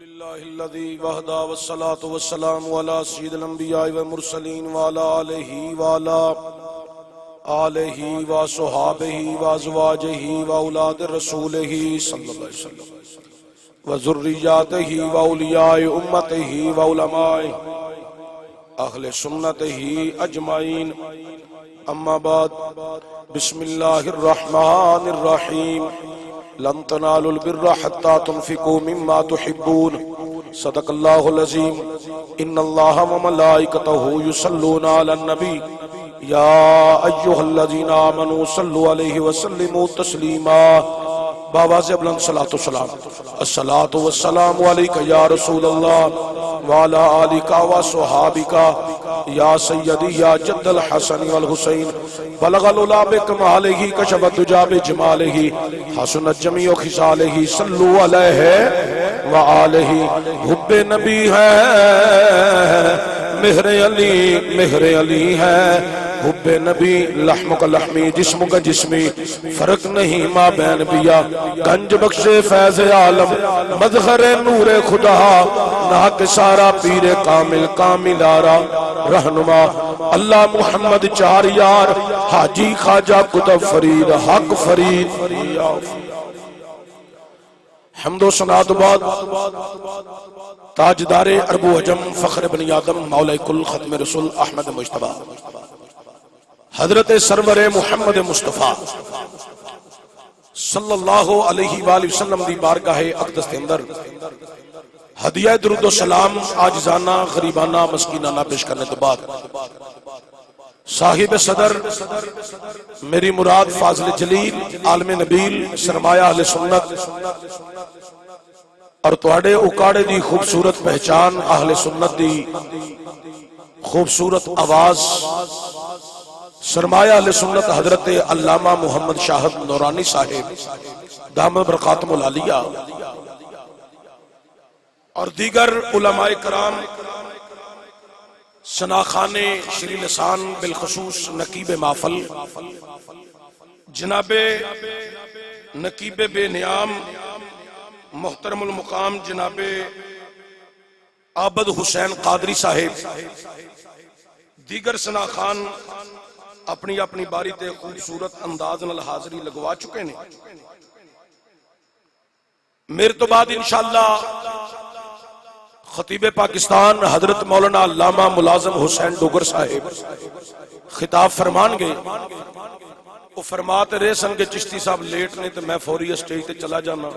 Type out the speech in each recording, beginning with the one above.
لله الذي وحده والصلاة والسلام على سيد الأنبياء والمرسلين وعلى آله وصحابه وأزواجه وأولاد رسوله صلى الله عليه وسلم وذرياته وأولياء أمته وعلماء أهل سنته أجمعين. أما بعد، بسم الله الرحمن الرحيم. لن تنالوا البر حتى تنفقوا مما تحبون. صدق الله العظيم. إن الله وملائكته يصلون على النبي يا أيها الذين آمنوا صلوا عليه وسلموا تسليما. باواز بلند صلاة والسلام. الصلاة والسلام عليك يا رسول الله وعلى آلك وصحابك یا سیدی یا جد الحسن والحسین. بلغ العلا بکمالہ کشف الدجى بجمالہ حسنت جمیع خصالہ. صلو علیہ وآلہ. حب نبی ہے مہر علی ہے. حب نبی لحم کا لحمی جسم کا جسمی. فرق نہیں ما بین بیا. گنج بخش فیض عالم مظہر نور خدا. ناک سارا پیر کامل کاملارا رہنما. اللہ محمد چار یار حاجی خواجہ کتب فرید حق فرید. حمد و ثناء بعد تاجدار اربو حجم فخر بنی آدم مولا کل ختم رسول احمد مجتبی حضرت سرور محمد مصطفیٰ صلی اللہ علیہ وآلہ وسلم دی بارگاہ اقدس کے اندر ہدیہ درود و سلام عاجزانہ غریبانہ مسکینانہ پیش کرنے کے بعد صاحب صدر میری مراد فاضل جلیل عالم نبیل سرمایہ اہل سنت اور تواڈے اکاڑے دی خوبصورت پہچان اہل سنت دی خوبصورت آواز سرمایہ اہل سنت حضرت علامہ محمد شاہد نورانی صاحب دامت برکاتہم العالیہ اور دیگر علماء کرام شناخان شری لسان بالخصوص نقیب محفل جناب نقیب بے نیام محترم المقام جناب عابد حسین قادری صاحب دیگر شناخان اپنی اپنی باری تے خوبصورت انداز نال حاضری لگوا چکے نے. میرے تو بعد انشاءاللہ خطیب پاکستان حضرت مولانا علامہ ملازم حسین ڈوگر صاحب خطاب فرمان گئے. وہ فرماتے رہے سن کہ چشتی صاحب لیٹ نے تو میں فوری اسٹیج تے چلا جانا،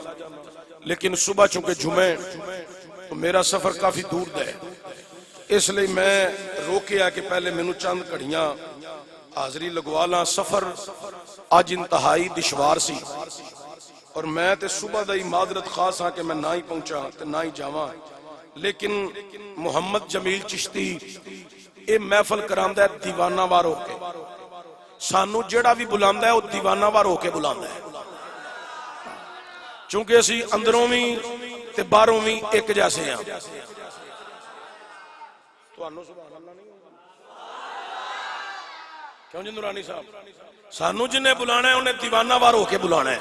لیکن صبح چونکہ جمعہ تو میرا سفر کافی دور ہے، اس لئے میں روکیا کہ پہلے میں چند کڑیاں حاضری لگوالا. سفر آج انتہائی دشوار سی اور میں تے صبح دا ہی معذرت خاص ہاں کہ میں نہ ہی پہنچا تے نہ ہی جاواں، لیکن محمد جمیل چشتی اے محفل کراندا ہے دیوانہ وار ہو کے. سانو جڑا بھی بلاندا ہے وہ دیوانہ وار ہو کے بلاندا ہے، چونکہ اسی اندروں بھی تے باہروں بھی ایک جیسے ہیں. تانوں سبحان اللہ نہیں کیوں جی نورانی صاحب؟ سانو جنہیں بلانا ہے انہیں دیوانہ وار ہو کے بلانا ہے،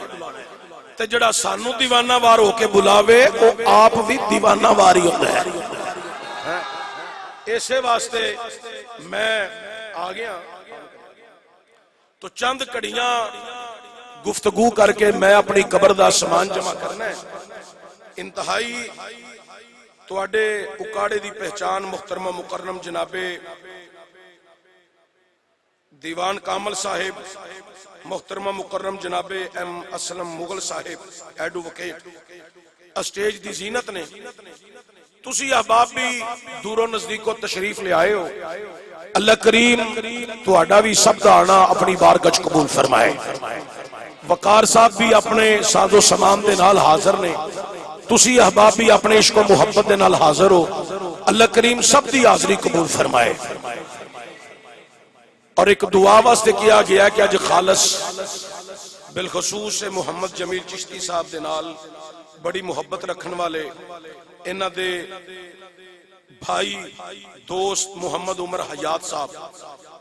تے جڑا سانو دیوانہ وار ہو کے بلاوے وہ آپ بھی دیوانہ وار ہی ہوتا ہے. ایسے واسطے میں آ گیا تو چند کڑیاں گفتگو کر کے میں اپنی قبر دا سامان جمع کرنا ہے. انتہائی تواڈے اکاڑے دی پہچان محترم مکرم جناب دیوان کامل صاحب محترمہ مکرم جناب ایم اسلم مغل صاحب ایڈووکیٹ اسٹیج دی زینت نے. تسی احباب بھی دور و نزدیک کو تشریف لے آئے ہو. اللہ کریم تواڈا بھی سب دا آنا اپنی بارگاہ قبول فرمائے. وقار صاحب بھی اپنے ساز و سامان دے نال حاضر نے. تسی احباب بھی اپنے عشق و محبت دے نال حاضر ہو. اللہ کریم سب دی حاضری قبول فرمائے. اور ایک دعا واسطے کیا گیا کہ آج خالص بالخصوص محمد جمیل چشتی صاحب دے نال بڑی محبت رکھن والے انہاں دے بھائی دوست محمد عمر حیات صاحب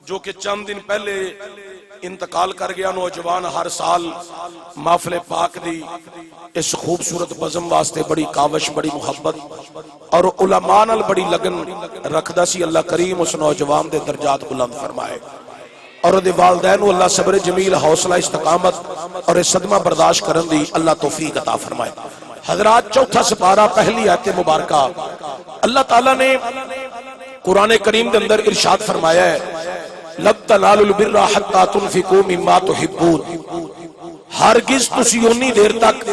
جو کہ چند دن پہلے انتقال کر گیا نوجوان ہر سال محفل پاک دی اس خوبصورت بزم واسطے بڑی کاوش بڑی محبت اور علماء نال بڑی لگن رکھدا سی. اللہ کریم اس نوجوان دے درجات بلند فرمائے اور دے والدین کو اللہ صبر جمیل حوصلہ استقامت اور صدمہ برداشت کرن دی اللہ توفیق عطا فرمائے. حضرات چوتھا سپارہ پہلی آیت مبارکہ اللہ تعالیٰ نے قرآن کریم کے اندر ارشاد فرمایا ہے لَن تَنَالُوا الْبِرَّ حَتَّىٰ تُنْفِقُوا مِمَّا تُحِبُّونَ. ہرگز تسی اونی دیر تک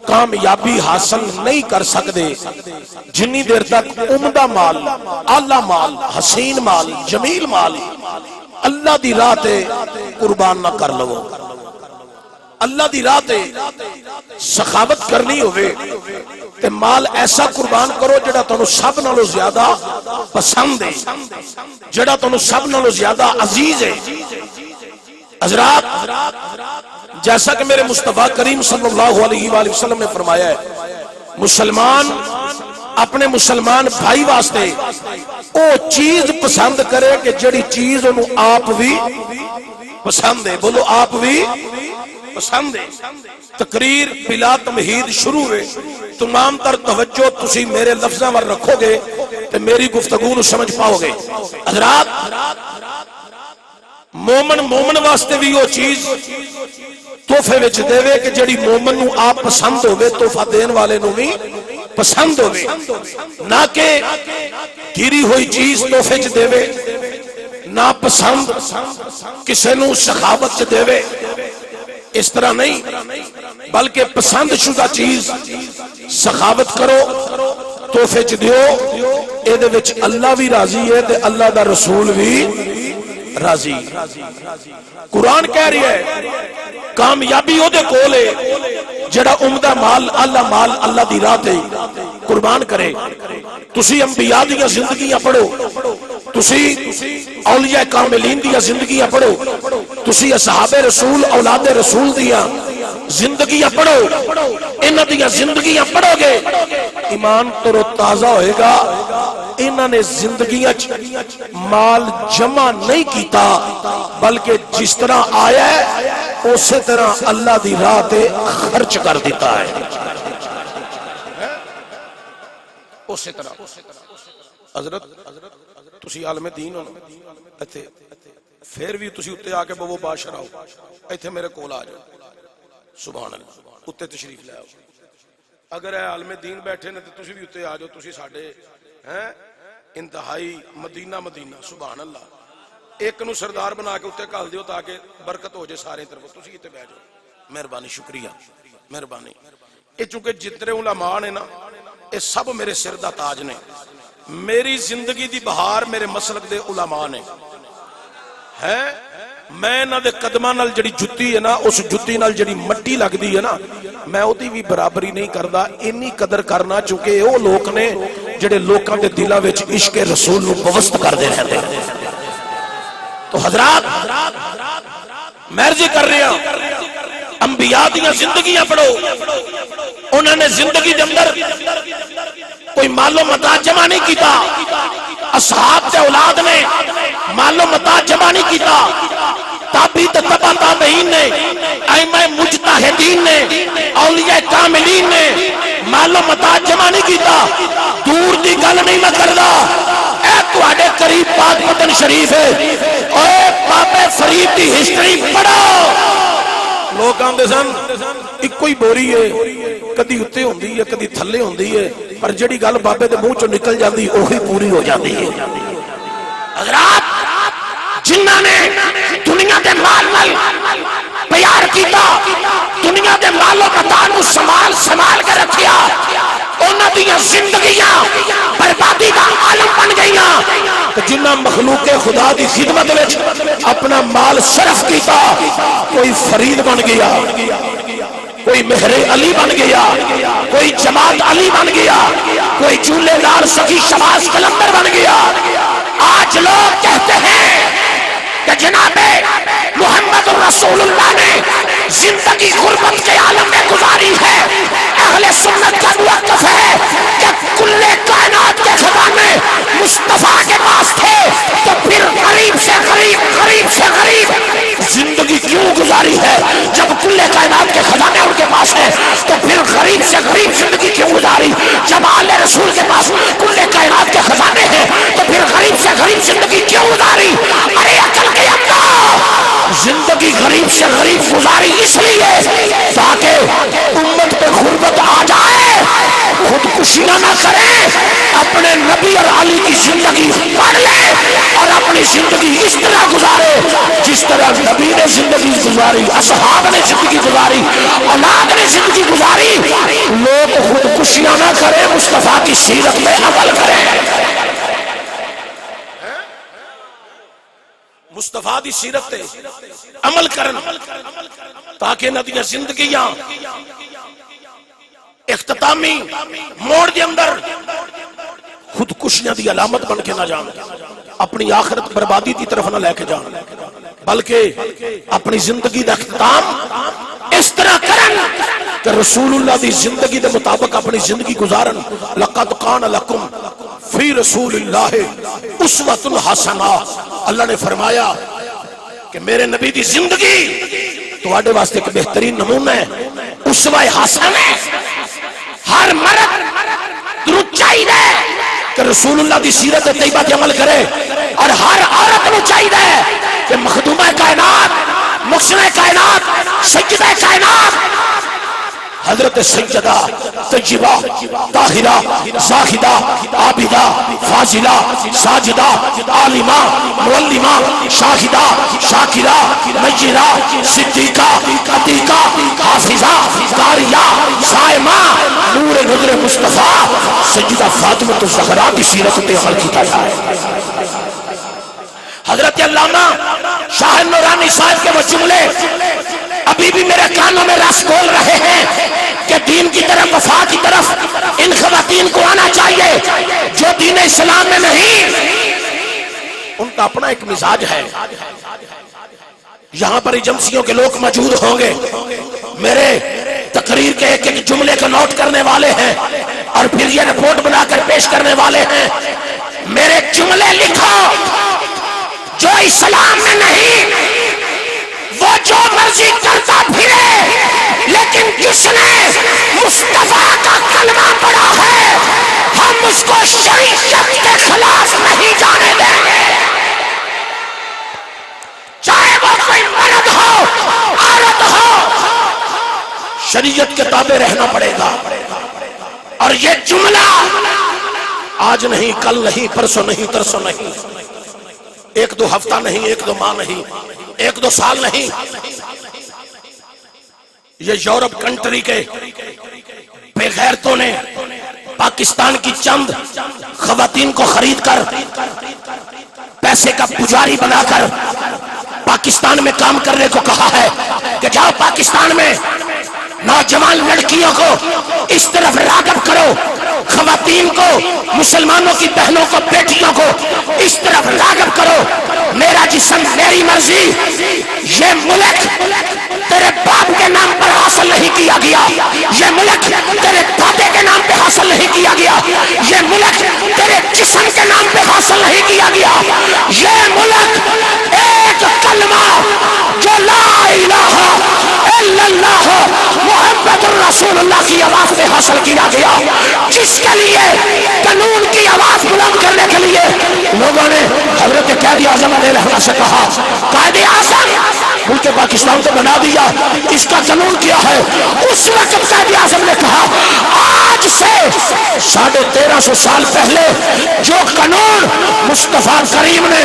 کامیابی حاصل نہیں کر سکتے جنی دیر تک عمدہ مال اعلیٰ مال حسین مال جمیل مال اللہ دی راہ تے قربان نہ کر لو. اللہ دی راہ تے سخاوت کرنی ہوئے تے مال ایسا قربان کرو جڑا تانوں سب نالوں زیادہ پسند ہے جڑا تانوں سب نالوں زیادہ عزیز ہے. حضرات جیسا کہ میرے مصطفیٰ کریم صلی اللہ علیہ وآلہ وسلم نے فرمایا ہے مسلمان اپنے مسلمان بھائی واسطے او چیز پسند کرے کہ جڑی چیز انہوں آپ بھی پسند ہے. بولو آپ بھی پسند ہے. تقریر بلا تمہید شروع ہوئے تمام تر توجہ تسی میرے لفظاں ور رکھو گے تو میری گفتگو نو سمجھ پاؤ گے. حضرات مومن واسطے بھی وہ چیز تحفے وچ دے کہ جڑی مومن نو آپ پسند ہوئے تحفہ دین والے نو بھی پسند ہوئے نہ کہ گری ہوئی چیز تحفے چ دے نہ پسند کسے نو سخاوت چ دے. اس طرح نہیں بلکہ پسند شدہ چیز سخاوت کرو تحفے چ دیو. اے دے وچ اللہ بھی راضی ہے تے اللہ دا رسول بھی راضی. قرآن کہہ رہی ہے کامیابی او دے کول ہے جڑا عمدہ مال اللہ دی راہ تے قربان کرے. تسی انبیاء دیاں زندگیاں پڑھو تسی اولیاء کاملین دیاں زندگیاں پڑھو تسی اصحاب رسول اولاد رسول دیاں زندگیاں پڑھو انہاں دیاں زندگیاں پڑھو گے ایمان تر و تازہ ہوئے گا. انہاں نے زندگیاں مال جمع نہیں کیتا بلکہ جس طرح آیا ہے اسی طرح اللہ دی راہ تے خرچ کر دیتا ہے. اسی طرح حضرت تسی عالم دین ہو ایتھے پھر بھی تسی اتے آ کے بابو بادشاہ آؤ ایتھے میرے کول آ جاؤ سبحان اللہ اتے تشریف لے آؤ. اگر اے عالم دین بیٹھے نے تو تسی بھی اتے آ جاؤ تسی ساڈے ہیں انتہائی مدینہ سبحان اللہ. ایک نو سردار بنا کے اتے کال دیو تاکہ برکت ہو جائے سارے طرف تسی کتے بیٹھ جاؤ. مہربانی شکریہ مہربانی. یہ چونکہ جتنے علماء نے نا یہ سب میرے سر دا تاج نے. میری زندگی دی بہار میرے مسلک دے علماء نے ہے. میں نہ دے قدمہ نال جڑی جتی ہے نا اس جتی نال جڑی مٹی لگ دی ہے نا میں او دی بھی برابری نہیں کردا. انی قدر کرنا چونکہ او لوگ نے جڑے لوکاں دے دلاں وچ عشق رسول نو پوست کردے رہندے. تو حضرات میں عرض کر رہا انبیاء دیاں زندگیاں پڑھو انہوں نے زندگی دے اندر کوئی مال و متاع جمع نہیں کیتا. اصحاب تے اولاد نے مال و متاع جمع نہیں کیتا. تابعین تے تبع تابعین نے ائمہ مجتہدین نے اولیاء کاملین نے مال و متاع جمع نہیں کیتا. دور دی گل نہیں میں کردا اے تواڈے قریب پاک وطن شریف ہے. اوے بابے فرید دی ہسٹری پڑھو. لوگ آندے سن ایک کوئی بوری ہے کدی اتے ہوندی ہے کدی تھلے ہوندی ہے پر جڑی گل بابے دے منہ چوں نکل جاندی اوہی پوری ہو جاندی ہے. حضرات جنہاں نے دنیا دے مال نال پیار کیتا دنیا دے مال و متاع نو سنبھال کے رکھیا انہاں دیاں زندگیاں بربادی دا عالم بن گئیاں. جنہاں مخلوق خدا دی خدمت وچ اپنا مال صرف کیتا کوئی فرید بن گیا کوئی مہر علی بن گیا کوئی جماعت علی بن گیا کوئی چولے دار سخی شباز قلندر بن گیا. آج لوگ کہتے ہیں کہ جناب محمد رسول اللہ نے زندگی غربت کے عالم میں گزاری ہے. اہل سنت کا موقف ہے کہ کل کائنات کے خزانے مصطفیٰ کے پاس تھے تو پھر غریب سے غریب غریب سے غریب گزاری ہے؟ جب کل کائنات کے خزانے ان کے پاس ہے تو پھر غریب سے غریب زندگی کیوں گزاری؟ جب آل رسول کے پاس کل کائنات کے خزانے ہیں تو پھر غریب سے غریب زندگی کیوں گزاری؟ ارے عقل کے اندر زندگی غریب سے غریب گزاری اس لیے تاکہ امت پہ غربت آ جائے، خودکشیاں نہ کرے، اپنے نبی اور علی کی زندگی پڑھ لے اور اپنی زندگی اس طرح گزارے جس طرح نبی نے زندگی گزاری، اصحاب نے زندگی گزاری، اولاد نے زندگی گزاری۔ لوگ خودکشیاں نہ کریں، مصطفیٰ کی سیرت میں عمل کریں۔ مصطفیٰ دی سیرت تے عمل کرن تاکہ ندیاں زندگیاں اختتامی موڑ دے اندر خودکشیاں دی علامت بن کے نہ جان، اپنی آخرت بربادی دی طرف نہ لے کے جان، بلکہ اپنی زندگی دا اختتام اس طرح کرن کہ رسول اللہ دی زندگی دے مطابق اپنی زندگی گزارن۔ لقد کان لکم فی رسول اللہ اسوۃ حسنہ، اللہ نے فرمایا کہ میرے نبی دی زندگی تواڈے واسطے ایک بہترین نمونہ ہے، اسوہ حسن ہے۔ ہر مرد درود چاہیے کہ رسول اللہ دی سیرت طیبہ تے عمل کرے، اور ہر عورت نو چاہیے کہ مخدومہ کائنات، مخزنہ کائنات، سیدہ کائنات حضرت سیدہ طیبہ طاہرہ زاہدہ عابدہ فاضلہ ساجدہ عالمہ معلمہ شاہدہ شاکرہ نجرہ صدیقہ عتیقہ حافظہ قاریہ صائمہ نور نظر مصطفیٰ سیدہ فاطمہ الزہرا کی سیرت پہ عمل کیا جائے۔ حضرت علامہ شاہ نورانی صاحب کے وہ جملے ابھی بھی میرے کانوں میں رس گھول رہے ہیں کہ دین کی طرف، وفا کی طرف ان خواتین کو آنا چاہیے جو دین اسلام میں نہیں۔ ان کا اپنا ایک مزاج ہے۔ یہاں پر ایجنسیوں کے لوگ موجود ہوں گے، میرے تقریر کے ایک ایک جملے کو نوٹ کرنے والے ہیں اور پھر یہ رپورٹ بنا کر پیش کرنے والے ہیں۔ میرے جملے لکھو جو اسلام میں نہیں، وہ جو مرضی کرتا پھرے، لیکن جس نے مصطفیٰ کا کلمہ پڑھا ہے ہم اس کو شریعت کے خلاف نہیں جانے دیں گے، چاہے وہ کوئی مرد ہو عورت ہو، شریعت کے تابع رہنا پڑے گا۔ اور یہ جملہ آج نہیں، کل نہیں، پرسوں نہیں، ترسوں نہیں، ایک دو ہفتہ نہیں، ایک دو ماہ نہیں، ایک دو سال نہیں، یہ یورپ کنٹری کے بے غیرتوں نے پاکستان کی چند خواتین کو خرید کر پیسے کا پجاری بنا کر پاکستان میں کام کرنے کو کہا ہے کہ جاؤ پاکستان میں نوجوان لڑکیوں کو اس طرف راغب کرو، خواتین کو، مسلمانوں کی بہنوں کو، بیٹیوں کو اس طرف راغب کرو۔ میرا جسم میری مرضی، یہ ملک تیرے باپ کے نام پر حاصل نہیں کیا گیا، یہ ملک تیرے دادے کے نام پہ حاصل نہیں کیا گیا، یہ ملک تیرے جسم کے نام پہ حاصل نہیں کیا گیا، یہ ملک ایک کلمہ جو لا الہ الا اللہ محمد الرسول اللہ کی آواز میں حاصل کیا گیا، جس کے لیے قانون کی آواز بلند کرنے کے لیے لوگوں نے حضرت قائد اعظم علیہ الرحمہ سے کہا، قائد اعظم ملک پاکستان کو بنا دیا، اس کا قانون کیا ہے؟ اس وقت قائد اعظم نے کہا آج سے 1350 سال پہلے جو قانون مصطفیٰ کریم نے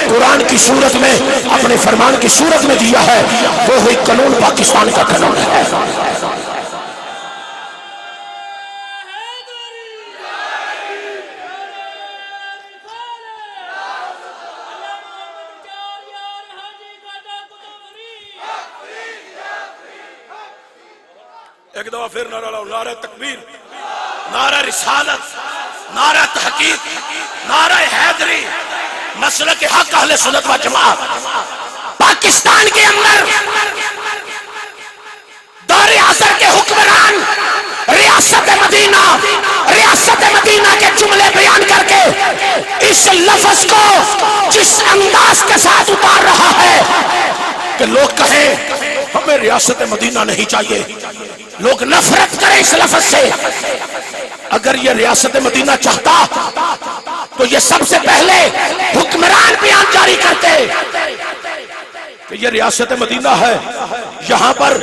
قرآن کی صورت میں اپنے فرمان کی صورت میں دیا ہے وہ قانون پاکستان کا قانون ہے۔ ایک دفعہ پھر نعرہ لاؤ، نعرہ تکبیر، نعرہ رسالت، نعرہ تحقیق، نعرہ حیدری، مسلک حق اہل سنت و جماعت۔ پاکستان کے اندر دور عصر کے حکمران ریاست مدینہ کے جملے بیان کر کے اس لفظ کو جس انداز کے ساتھ اتار رہا ہے کہ لوگ کہیں ہمیں ریاست مدینہ نہیں چاہیے. لوگ نفرت کریں اس لفظ سے. اگر یہ ریاست مدینہ چاہتا تو یہ سب سے پہلے حکمران بیان جاری کرتے کہ یہ ریاست مدینہ ہے, یہاں پر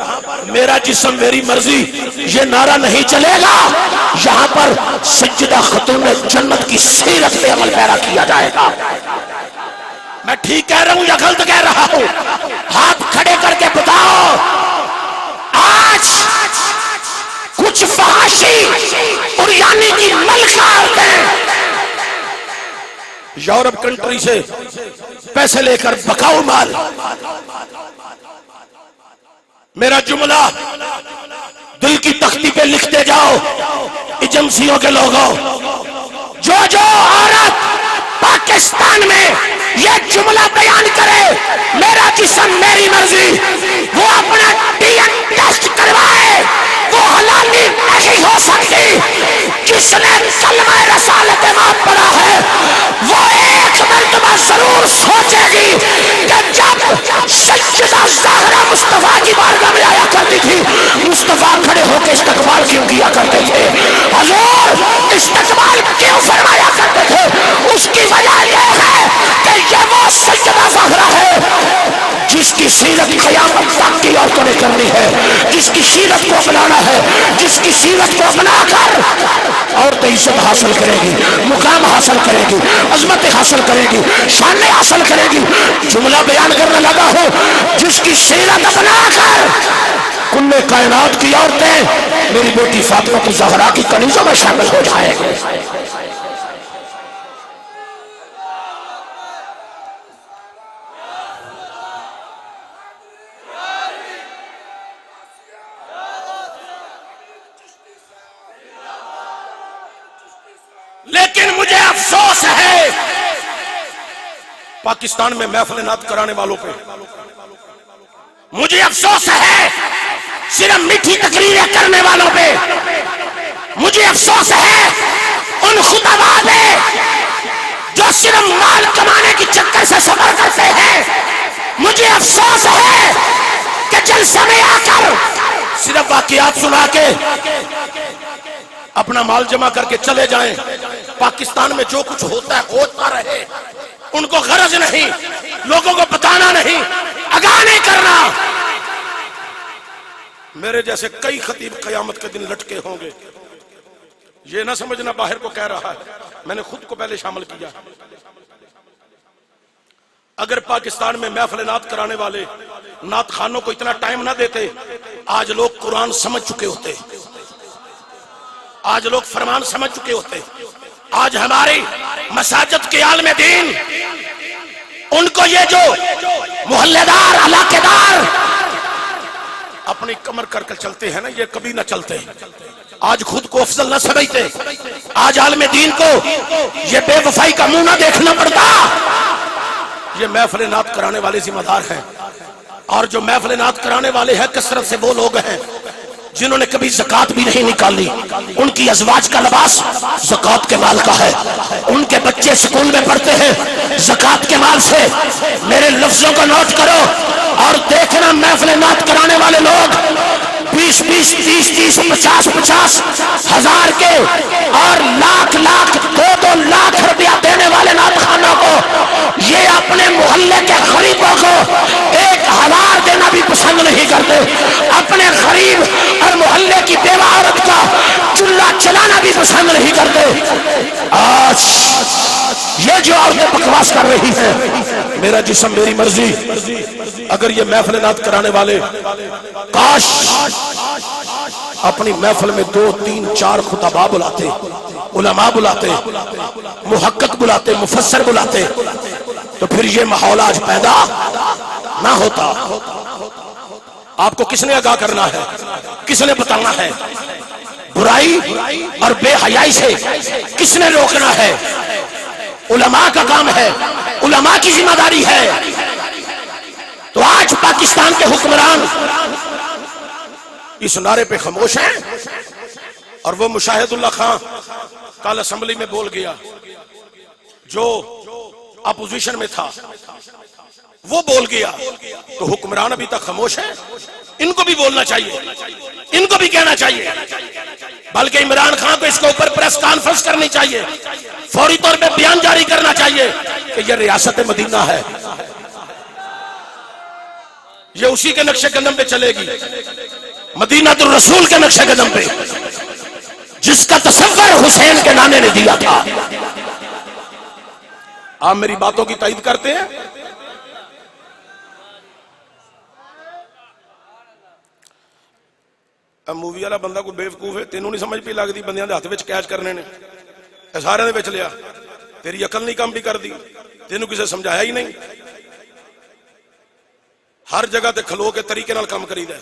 میرا جسم میری مرضی یہ نعرہ نہیں چلے گا, یہاں پر سیدہ خاتون جنت کی سیرت پہ عمل پیرا کیا جائے گا. میں ٹھیک کہہ رہا ہوں یا غلط کہہ رہا ہوں؟ ہاتھ کھڑے کر کے بتاؤ. آج کچھ فحاشی اور یعنی کی ملکہ عورتیں یورپ کنٹری سے پیسے لے کر بکاؤ مال. میرا جملہ دل کی تختی پہ لکھتے جاؤ ایجنسیوں کے لوگوں. جو عورت پاکستان میں یہ جملہ بیان کرے میرا جسم میری مرضی, وہ اپنا ڈی این ٹیسٹ کروائے, وہ حلالی نہیں ہو سکتی. جس نے کلمہ رسالت ماں پڑھا ہے وہ ایک مرتبہ ضرور سوچے گی کہ جب سیدہ زہرا مصطفیٰ کی بارگاہ میں آیا کرتی تھی, مصطفیٰ کھڑے ہو کے استقبال کیوں کیا کرتے تھے؟ حضور استقبال کیوں فرمایا کرتے تھے؟ اس کی وجہ یہ ہے کہ یہ وہ سیدہ زہرا ہے جس کی سیرت قیامت تک کی عورتوں نے کرنی ہے, جس کی سیرت کو اپنانا ہے, جس کی سیرت کو اپنا کر عورتیں عزت حاصل کرے گی, مقام حاصل کرے گی, عظمت حاصل کرے گی, شان حاصل کرے گی. جملہ بیان کرنے لگا ہوں جس کی سیرت اپنا کر کل کائنات کی عورتیں میری بیٹی فاطمہ الزہرا کی کنیزوں میں شامل ہو جائے گی. لیکن مجھے افسوس ہے پاکستان میں محفل نعت کرانے والوں پہ, مجھے افسوس ہے صرف میٹھی تقریریں کرنے والوں پہ, مجھے افسوس ہے ان خطباء پہ جو صرف مال کمانے کی چکر سے سفر کرتے ہیں. مجھے افسوس ہے کہ جلسے میں آ کر صرف واقعات سنا کے اپنا مال جمع کر کے چلے جائیں. پاکستان میں جو کچھ ہوتا ہے ہوتا رہے, ان کو غرض نہیں, لوگوں کو بتانا نہیں, آگاہ نہیں کرنا. میرے جیسے کئی خطیب قیامت کے دن لٹکے ہوں گے. یہ نہ سمجھنا باہر کو کہہ رہا ہے, میں نے خود کو پہلے شامل کیا. اگر پاکستان میں محفل نعت کرانے والے نعت خانوں کو اتنا ٹائم نہ دیتے, آج لوگ قرآن سمجھ چکے ہوتے, آج لوگ فرمان سمجھ چکے ہوتے. آج ہماری مساجد کے عالم دین ان کو یہ جو محلے دار علاقے دار اپنی کمر کر کر چلتے ہیں نا, یہ کبھی نہ چلتے. آج خود کو افضل نہ سمجھتے, آج عالم دین کو یہ بے وفائی کا منہ نہ دیکھنا پڑتا. یہ محفل نعت کرانے والے ذمہ دار ہیں, اور جو محفل نعت کرانے والے ہیں کثرت سے وہ لوگ ہیں جنہوں نے کبھی زکوٰۃ بھی نہیں نکالی. ان کی ازواج کا لباس زکوٰۃ کے مال کا ہے, ان کے بچے سکول میں پڑھتے ہیں زکوٰۃ کے مال سے. میرے لفظوں کو نوٹ کرو اور دیکھنا, محفل نعت کرانے والے لوگ 20 20 30 30 50 50 ہزار کے اور لاکھ 2 لاکھ روپیہ دینے والے نعت خانوں کو یہ اپنے محلے کے غریبوں کو 1000 دینا بھی پسند نہیں کرتے. اپنے غریب اور محلے کی بیوہ عورت کا چولہا چلانا بھی پسند نہیں کرتے. آج یہ جو عورتیں بکواس کر رہی ہیں میرا جسم میری مرضی, اگر یہ محفل نعت کرانے والے کاش اپنی محفل میں 2 3 4 خطباء بلاتے, علماء بلاتے, محقق بلاتے, مفسر بلاتے, تو پھر یہ ماحول آج پیدا نہ ہوتا. آپ کو کس نے آگاہ کرنا ہے, کس نے بتانا ہے؟ برائی اور بے حیائی سے کس نے روکنا ہے؟ علماء کا کام ہے, علماء کی ذمہ داری ہے. تو آج پاکستان کے حکمران اس نعرے پہ خاموش ہیں, اور وہ مشاہد اللہ خان کل اسمبلی میں بول گیا جو اپوزیشن میں تھا, وہ بول گیا تو حکمران ابھی تک خاموش ہے. ان کو بھی بولنا چاہیے, ان کو بھی کہنا چاہیے, بلکہ عمران خان کو اس کے اوپر پریس کانفرنس کرنی چاہیے, فوری طور پہ بیان جاری کرنا چاہیے کہ یہ ریاست مدینہ ہے, یہ اسی کے نقشے قدم پہ چلے گی, مدینہ الرسول کے نقشے قدم پہ, جس کا تصور حسین کے نانے نے دیا تھا. آپ میری باتوں کی تائید کرتے ہیں؟ اب مووی والا بندہ کوئی بیوقوف ہے, تینوں نہیں سمجھ پی لگتی بندیاں دے ہاتھ وچ کیچ کرنے نے, سارے نے وچ لیا, تیری عقل نہیں کام بھی کر دی, تینوں کسے سمجھایا ہی نہیں. ہر جگہ تے کھلو کے طریقے نال کام کری دا.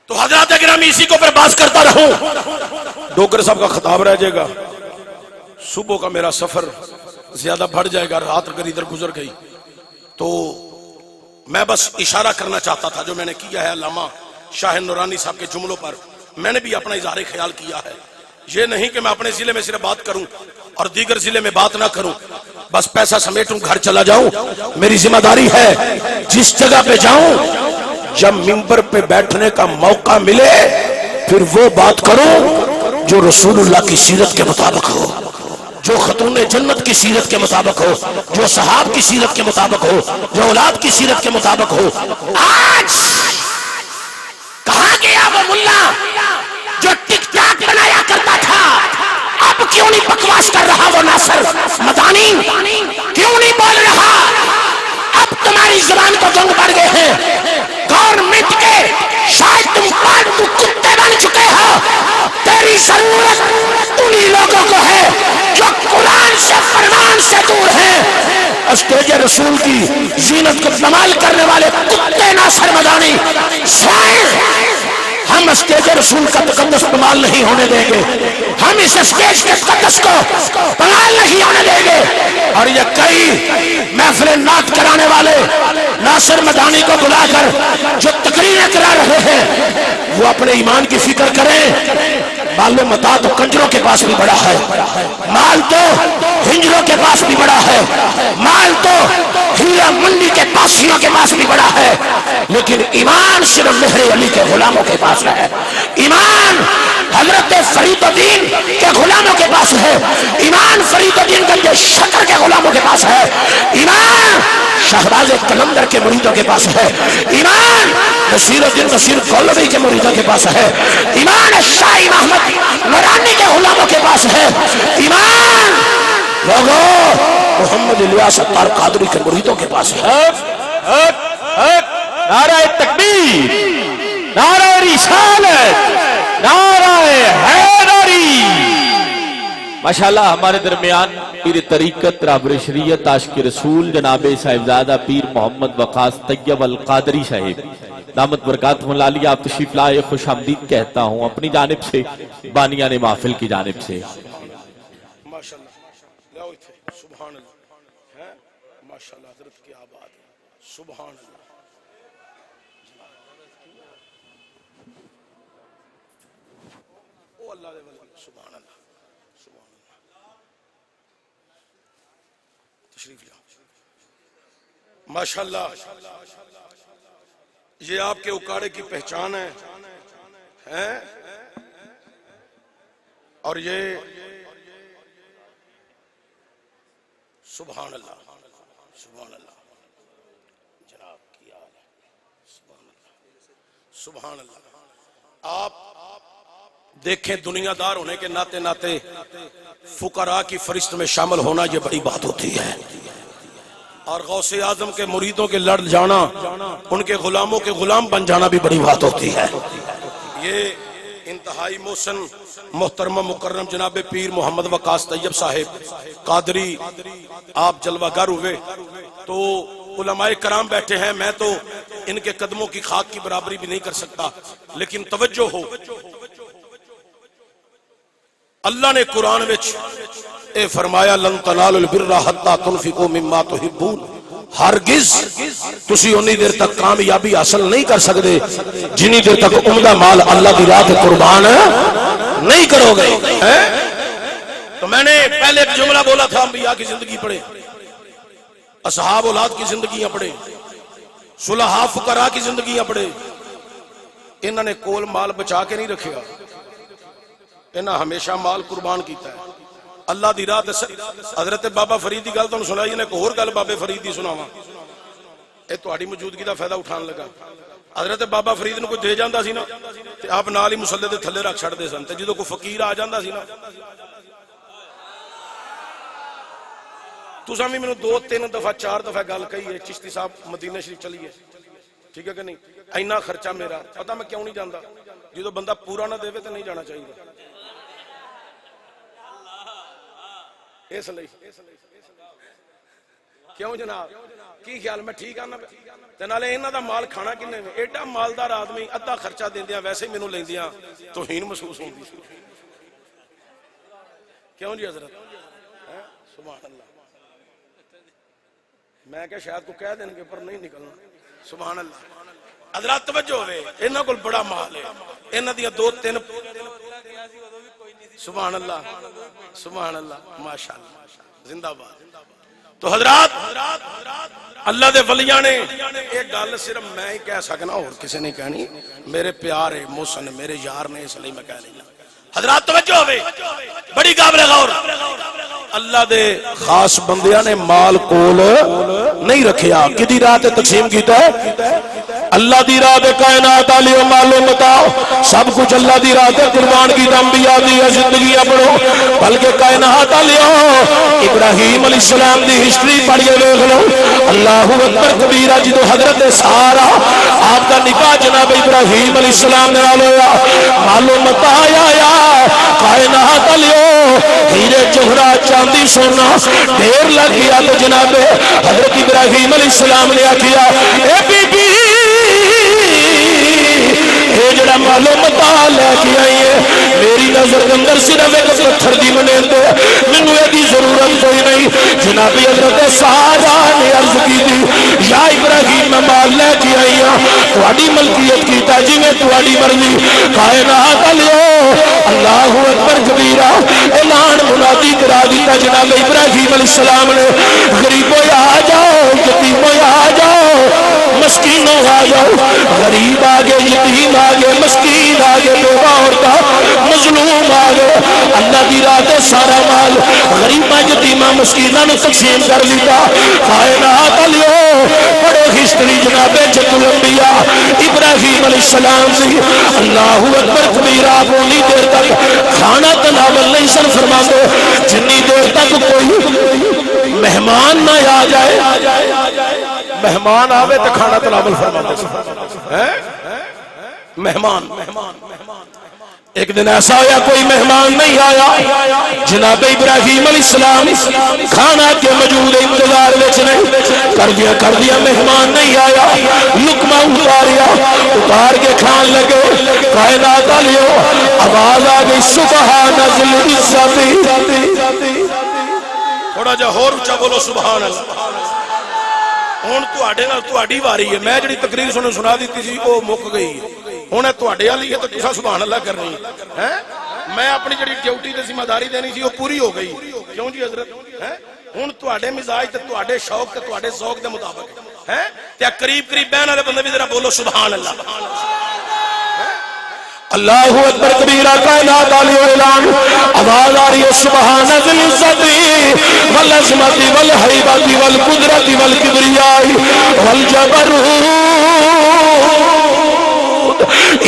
تو حضرات گرامی اسی کو پر باز کرتا رہوں. ڈوگر صاحب کا خطاب رہ جائے گا, صبح کا میرا سفر زیادہ بڑھ جائے گا, رات اگر ادھر گزر گئی تو میں بس اشارہ کرنا چاہتا تھا جو میں نے کیا ہے علامہ شاہ نورانی صاحب کے جملوں پر. میں نے بھی اپنا اظہار خیال کیا ہے, یہ نہیں کہ میں اپنے ضلع میں صرف بات کروں اور دیگر ضلع میں بات نہ کروں, بس پیسہ سمیٹوں گھر چلا جاؤں. میری ذمہ داری ہے جس جگہ پہ جاؤں جب منبر پہ بیٹھنے کا موقع ملے پھر وہ بات کرو جو رسول اللہ کی سیرت کے مطابق ہو, جو خاتون جنت کی سیرت کے مطابق ہو, جو صحاب کی سیرت کے مطابق ہو, جو اولاد کی سیرت کے مطابق ہو. آج کہاں گیا وہ ملا جو ٹک ٹاک بنایا کرتا تھا؟ اب کیوں نہیں بکواس کر رہا وہ ناصر مدانی؟ کیوں نہیں بول رہا؟ اب تمہاری زبان کو جنگ بڑھ گئے ہیں. گورنمنٹ کے شاید تم پالتو کتے بن چکے ہو. تیری ضرورت انہی لوگوں کو ہے جو قرآن سے فرمان سے دور ہیں. اسٹیج رسول کی زینت کو کمال کرنے والے کتے ناصر مدانی سوائے ہم اسٹیج رسول کا تقدس کمال نہیں ہونے دیں گے, ہم اس اسٹیج کے تقدس کو کمال نہیں ہونے دیں گے. اور یہ کئی محفل نعت کرانے والے ناصر مدانی کو بلا کر جو تقریریں کرا رہے ہیں وہ اپنے ایمان کی فکر کریں. مال و متاع تو کنجروں کے پاس بھی بڑا ہے, مال تو ہنجروں کے پاس بھی بڑا ہے, مال تو ہیرا منڈی کے پاسیوں کے پاس بھی بڑا ہے, لیکن ایمان صرف مہر علی کے غلاموں کے پاس ہے. ایمان حضرت فرید الدین کے غلاموں کے پاس ہے. ایمان فرید الدین گنج شکر کے غلاموں کے پاس ہے. ایمان شہباز قلندر کے مریدوں کے پاس ہے. ایمان نصیر الدین نصیر کولوی کے مریدوں کے پاس ہے. ایمان شاہ محمد نورانی کے غلاموں کے پاس ہے. ایمان لوگوں محمد الیاس اتار قادری کے مریدوں کے پاس ہے. نعرہ تکبیر, نعرہ رسالت, نعرہ حیدری. ماشاءاللہ ہمارے درمیان پیر طریقت رہبر شریعت عاشق رسول جناب صاحبزادہ پیر محمد وقاص طیب القادری صاحب دامت برکاتہ العالیہ آپ تشریف لائے, خوش آمدید کہتا ہوں اپنی جانب سے, بانیان محفل کی جانب سے. ماشاءاللہ سبحان اللہ, ماشاءاللہ حضرت کی آباد ہے, سبحان اللہ. او اللہ دے ولی, سبحان اللہ, سبحان اللہ. تشریف لیا. ماشاءاللہ یہ آپ کے اکاڑے کی پہچان ہے, اور یہ سبحان اللہ, سبحان اللہ جناب کی آل ہے, سبحان اللہ, سبحان اللہ. آپ دیکھیں دنیا دار ہونے کے ناطے ناطے فقراء کی فہرست میں شامل ہونا یہ بڑی بات ہوتی ہے, اور غوث اعظم کے مریدوں کے لڑ جانا, ان کے غلاموں کے غلام بن جانا بھی بڑی بات ہوتی ہے. یہ انتہائی محسن محترم مکرم جناب پیر محمد وقاص طیب صاحب قادری آپ جلوہ گر ہوئے تو علماء کرام بیٹھے ہیں, میں تو ان کے قدموں کی خاک کی برابری بھی نہیں کر سکتا, لیکن توجہ ہو, اللہ نے قرآن وچ اے فرمایا لن تنالوا البر حتى تنفقوا مما تحبون، ہرگز تسی انی دیر تک کامیابی حاصل نہیں کر سکتے جنی دیر تک عمدہ مال اللہ دی راہ پہ قربان نہیں کرو گے۔ تو میں نے پہلے ایک جملہ بولا تھا، انبیاء کی زندگی پڑھے، اصحاب اولاد کی زندگیاں پڑھے، صلحاء فقراء کی زندگیاں پڑھے۔ انہوں نے کول مال بچا کے نہیں رکھیا، انہاں ہمیشہ مال قربان کیتا ہے اللہ دی راہ تے۔ حضرت بابا فرید دی گل تانوں سنائی نے، ایک اور گل بابے فرید دی سناواں، اے تہاڈی موجودگی دا فائدہ اٹھان لگا۔ حضرت بابا فرید نوں کوئی دے جاندا سی نا تے آپ نال ہی مصلی دے تھلے رکھ چھڑدے سن، تے جدوں کوئی فقیر آ جاندا سی نا، تساں بھی مینوں 2-3 دفعہ 4 دفعہ گل کہی ہے چشتی صاحب مدینہ شریف چلیے، ٹھیک ہے کہ نہیں، اینا خرچہ میرا، پتہ میں کیوں نہیں جاندا، جدوں بندہ پورا نہ دے تے نہیں جانا چاہیے، اس لئی کیوں جناب، کی خیال میں ٹھیک آنا تے نالے انہاں دا مال کھانا کنے میں، ایڈا مالدار آدمی ادھا خرچہ دیندیاں ویسے ہی مینوں لیندیاں توہین محسوس ہوندی سی، کیوں جی حضرت، سبحان اللہ، میں کہ شاید کو کہہ دیں گے پر نہیں نکلنا، سبحان اللہ۔ حضرات توجہ ہوئے، انہاں کول بڑا مال ہے، انہاں دیاں 2-3، سبحان اللہ سبحان اللہ ماشاءاللہ زندہ باد۔ تو حضرات اللہ دے ولیاں نے ایک گل صرف میں ہی کہہ سکنا اور کسی نے کہنی، میرے پیارے محسن میرے یار نے، اس لیے میں کہہ لینا۔ حضرات توجہ ہوئے، بڑی قابل غور، اللہ دے خاص بندیاں نے مال کول نہیں رکھیا، کدی راہ تے تقسیم کیتا ہے؟ اللہ دی راہ تے کائنات والی معلوم بتاؤ، سب کچھ اللہ دی راہ تے قربان کیتا، انبیاء دی زندگیاں پڑھو، بلکہ کائنات والی ابراہیم علیہ السلام دی ہسٹری پڑھ کے دیکھ لو، اللہ اکبر کبیرہ، جدو حضرت سارا آپ کا نکاح جناب ابراہیم علیہ السلام نے نال ہویا، معلوم بتایا کائنات والی ہیرے جوہرات چاندی سونا ڈھیر لگ گیا، تو جناب حضرت ابراہیم علیہ السلام نے آکھیا اے بی بی اے جڑا معلومات لے کے آئی ہے میری نظر کے اندر صرف ایک پتھر دی منیند ہے، مینوں ایدی ضرورت کوئی نہیں۔ جناب حضرت سارا نے عرض کی تھی یا ابراہیم میں مال لے کے آئی ہوں، تہاڈی ملکیت کیتا جی میں تہاڈی مرضی، کائنات والیو اللہ اکبر کبیرہ، اعلان منادی کرا دیتا جناب ابراہیم علیہ السلام نے، غریبوں آ جاؤ، یتیموں آ جاؤ، مسکینوں آ جاؤ، غریب آگے، یتیم آگے، مسکین آگے، بیوہ عورتاں، مظلوم آگے، اللہ دی راہ تے سارا مال غریباں یتیماں مسکیناں نے تقسیم کر دیتا۔ کائنات والیو پڑھو ہسٹری جناب جد الانبیاء ابراہیم علیہ السلام سی، اللہ اکبر کبیرہ، آپ انہی دیر تک کھانا تناول نہیں سن فرماتے جنی دیر تک کوئی مہمان نہ آ جائے، مہمان آوے تو کھانا تناول فرماتے مہمان۔ ایک دن ایسا ہویا کوئی مہمان نہیں آیا، جناب ابراہیم علیہ السلام کھانا کے موجود انتظار وچ نہیں، کر دیا مہمان نہیں آیا، لقمہ اتار کے کھان لگے، کائنات والیو آواز آ گئی سبحان ذی العزت، تھوڑا جا اور اونچا بولو سبحان اللہ۔ ہن تواڈے نال تواڈی واری ہے، میں جڑی تقریر سنا دیتی سی او مک گئی ہے، ہن تواڈے والی ہے تو تساں سبحان اللہ کرنی ہے، میں اپنی جڑی ڈیوٹی تے ذمہ داری دینی سی وہ پوری ہو گئی، کیوں جی حضرت، ہن تواڈے مزاج تے تواڈے شوق تے تواڈے ذوق دے مطابق ہے تے قریب بہن والے بندے بھی ذرا بولو سبحان اللہ۔ اللہ اکبر کبیرہ، کائنات والی اعلان، آواز آ رہی ہے سبحان ذی العزت والعظمت والہیبت والقدرت والکبریاء والجبروت۔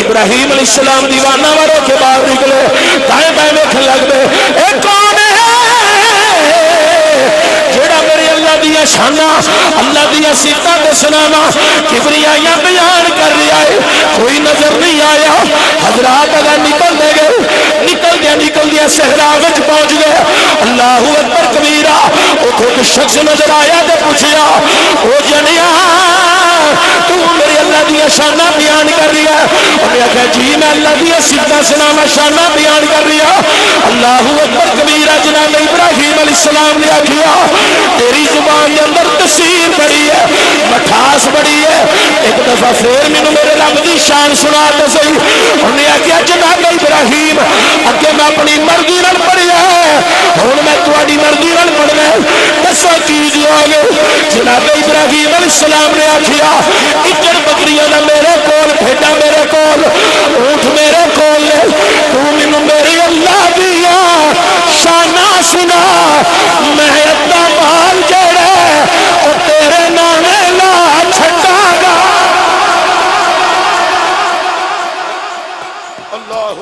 ابراہیم علیہ السلام دیوانہ وارو کے باہر نکلے، دائیں بائیں دیکھنے لگ گئے، اے کون ہے جیڑا میرے اللہ دیا شانہ، اللہ دیا صفتاں تے سناواں کبریائیاں بیان کر رہا ہے، کوئی نظر نہیں آیا۔ حضرات اگر نکل دے گئے، نکل دیا صحرا وچ پہنچ گئے، اللہ اکبر کبیرہ، اتھے ایک شخص نظر آیا تے پوچھیا او جنیا تو میرے اللہ دیا شانہ بیان کر رہا ہے؟ انہیں کہا جی میں اللہ دیا صفتاں سناواں شانہ بیان کر رہا۔ اللہ اکبر کبیرہ، جناب ابراہیم علیہ السلام نے آخیا تیری زبان کے اندر تسیر بڑی ہے، مٹھاس بڑی ہے، ایک دفعہ پھر مینوں میرے رب دی شان سنا تے صحیح۔ انہیں آخیا جناب ابراہیم اگے میں اپنی مرضی نال پڑھیا ہے، ہن میں تہاڈی مرضی نال پڑھنا ہے، دسو کی جواب ہے؟ جناب ابراہیم علیہ السلام نے آخیا اجڑ بکریاں دا میرے کول، بھیڈاں میرے کول، اونٹ میرے کول، تو مینوں میری اللہ دیا شانہ سنا، میں اپنا مال جڑا او تیرے نام لا چھڈاں گا۔ اللہ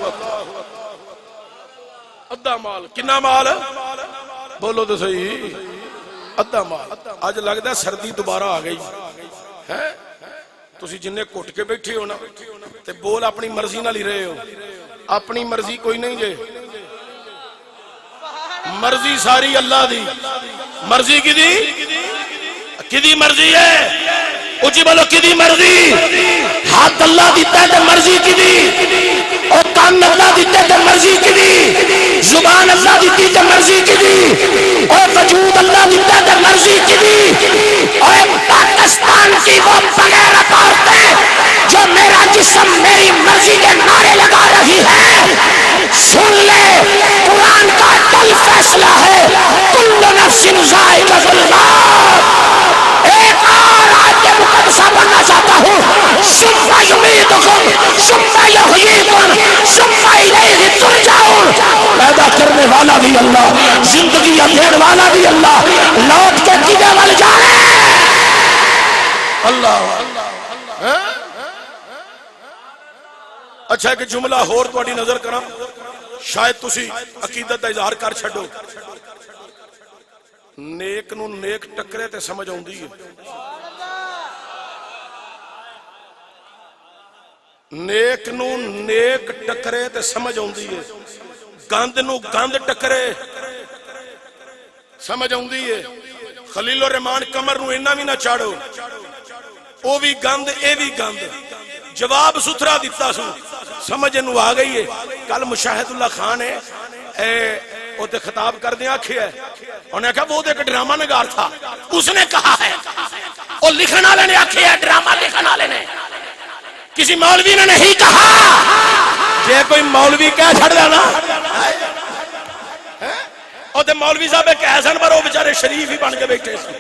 ادھا مال کنا مال بولو تو صحیح، ادھا مال۔ اج لگتا ہے سردی دوبارہ آ گئی ہے، تسی جننے کٹ کے بیٹھے ہو نا تے بول اپنی مرضی نال ہی رہے ہو، اپنی مرضی کوئی نہیں جے، مرضی ساری اللہ دی۔ مرضی کدی مرضی ہے؟ اچھی بولو کدی مرضی؟ ہاتھ اللہ دیتا ہے تے مرضی کدی، اور کان اللہ دیتا ہے تے مرضی کدی، زبان اللہ دیتی تے مرضی کدی، اور وجود اللہ دیتا ہے تے مرضی کدی۔ اور پاکستان کی وہ بغیرت عورتیں جو میرا جسم میری مرضی کے نعرے لگا رہی ہے، سن لے قرآن کا کل فیصلہ ہے کل نفس ذائقۃ الموت۔ ایک اور آیت مقدسہ پڑھنا چاہتا ہوں، ثم یمیتکم ثم یحییکم ثم الیہ ترجعون۔ پیدا کرنے والا بھی اللہ، زندگی دینے والا بھی اللہ، لوٹ کے کدے ول جانے اللہ۔ اچھا ایک جملہ ہور تہاڈی نظر کراں، شاید تسی عقیدت دا اظہار کر چھڈو۔ نیک نو نیک ٹکرے تے سمجھ آوندی ہے، نیک نو نیک ٹکرے تے سمجھ آوندی ہے، گند نو گند ٹکرے سمجھ آوندی ہے۔ خلیل الرحمان قمر نو اینا بھی نہ چاڑو، او بھی گند اے بھی گند، جواب ستھرا دیتا سو، سمجھ نو آ گئی ہے۔ کل مشاہد اللہ خان ہے وہ تے خطاب کر دیا آکھیا ہے، انہوں نے کہا وہ ایک ڈرامہ نگار تھا، اس نے کہا ہے، اور لکھن والے نے آکھیا ہے، ڈرامہ لکھن والے نے، کسی مولوی نے نہیں کہا۔ جے کوئی مولوی کہہ چھڑ دینا اور تے مولوی صاحب ایک ایسن پر وہ بیچارے شریف ہی بن کے بیٹھے سی،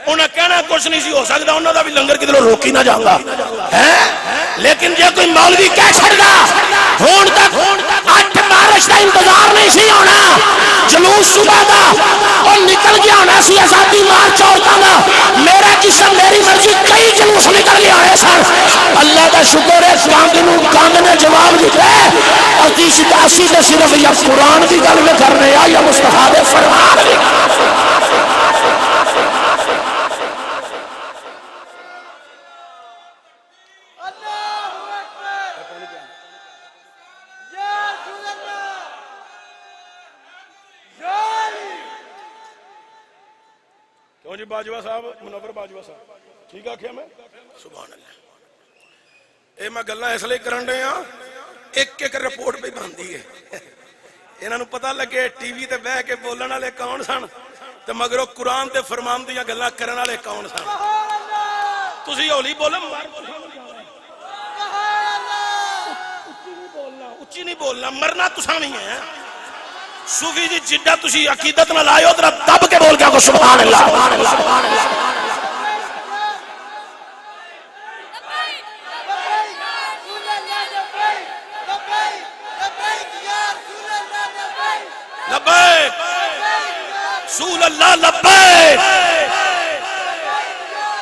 انہیں کہنا کچھ نہیں سی ہو سکتا، انہوں دا بھی لنگر کی دلوں روکی نہ جاؤں گا، لیکن جے کوئی مولوی کہہ چھڑ دا ہون تک 8 مارچ کا انتظار نہیں سی ہونا، جلوس صبح دا اور نکل گیا ہونا سی آزادی مارچ عورتوں دا، میرا جسم میری مرضی، کئی جلوس نکل گیا ہوئے سن۔ اللہ کا شکر ہے کاند نے جواب دیتا ہے، اور تیس اسی نے صرف یا قرآن کی گل میں کرنے یا مصطفیٰ دے فرمان کی۔ کیوں جی باجوہ صاحب، منور باجوہ صاحب ٹھیک آکھیا میں؟ سبحان اللہ۔ اے میں گلاں اس لیے کرن دے ہاں، ایک ایک رپورٹ پہ بندی ہے، انہاں نوں پتہ لگے ٹی وی تے بیٹھ کے بولن والے کون سن تے مگروں قرآن تے فرمان دیاں گلاں کرن والے کون سن۔ تسی ہولی بولو، اچھی نہیں بولنا، مرنا تساں نہیں ہے۔ صوفی جی جڈا تسی عقیدت نہ لائے ہو ذرا دب کے بول کے سبحان اللہ۔ لبیک رسول اللہ، لبیک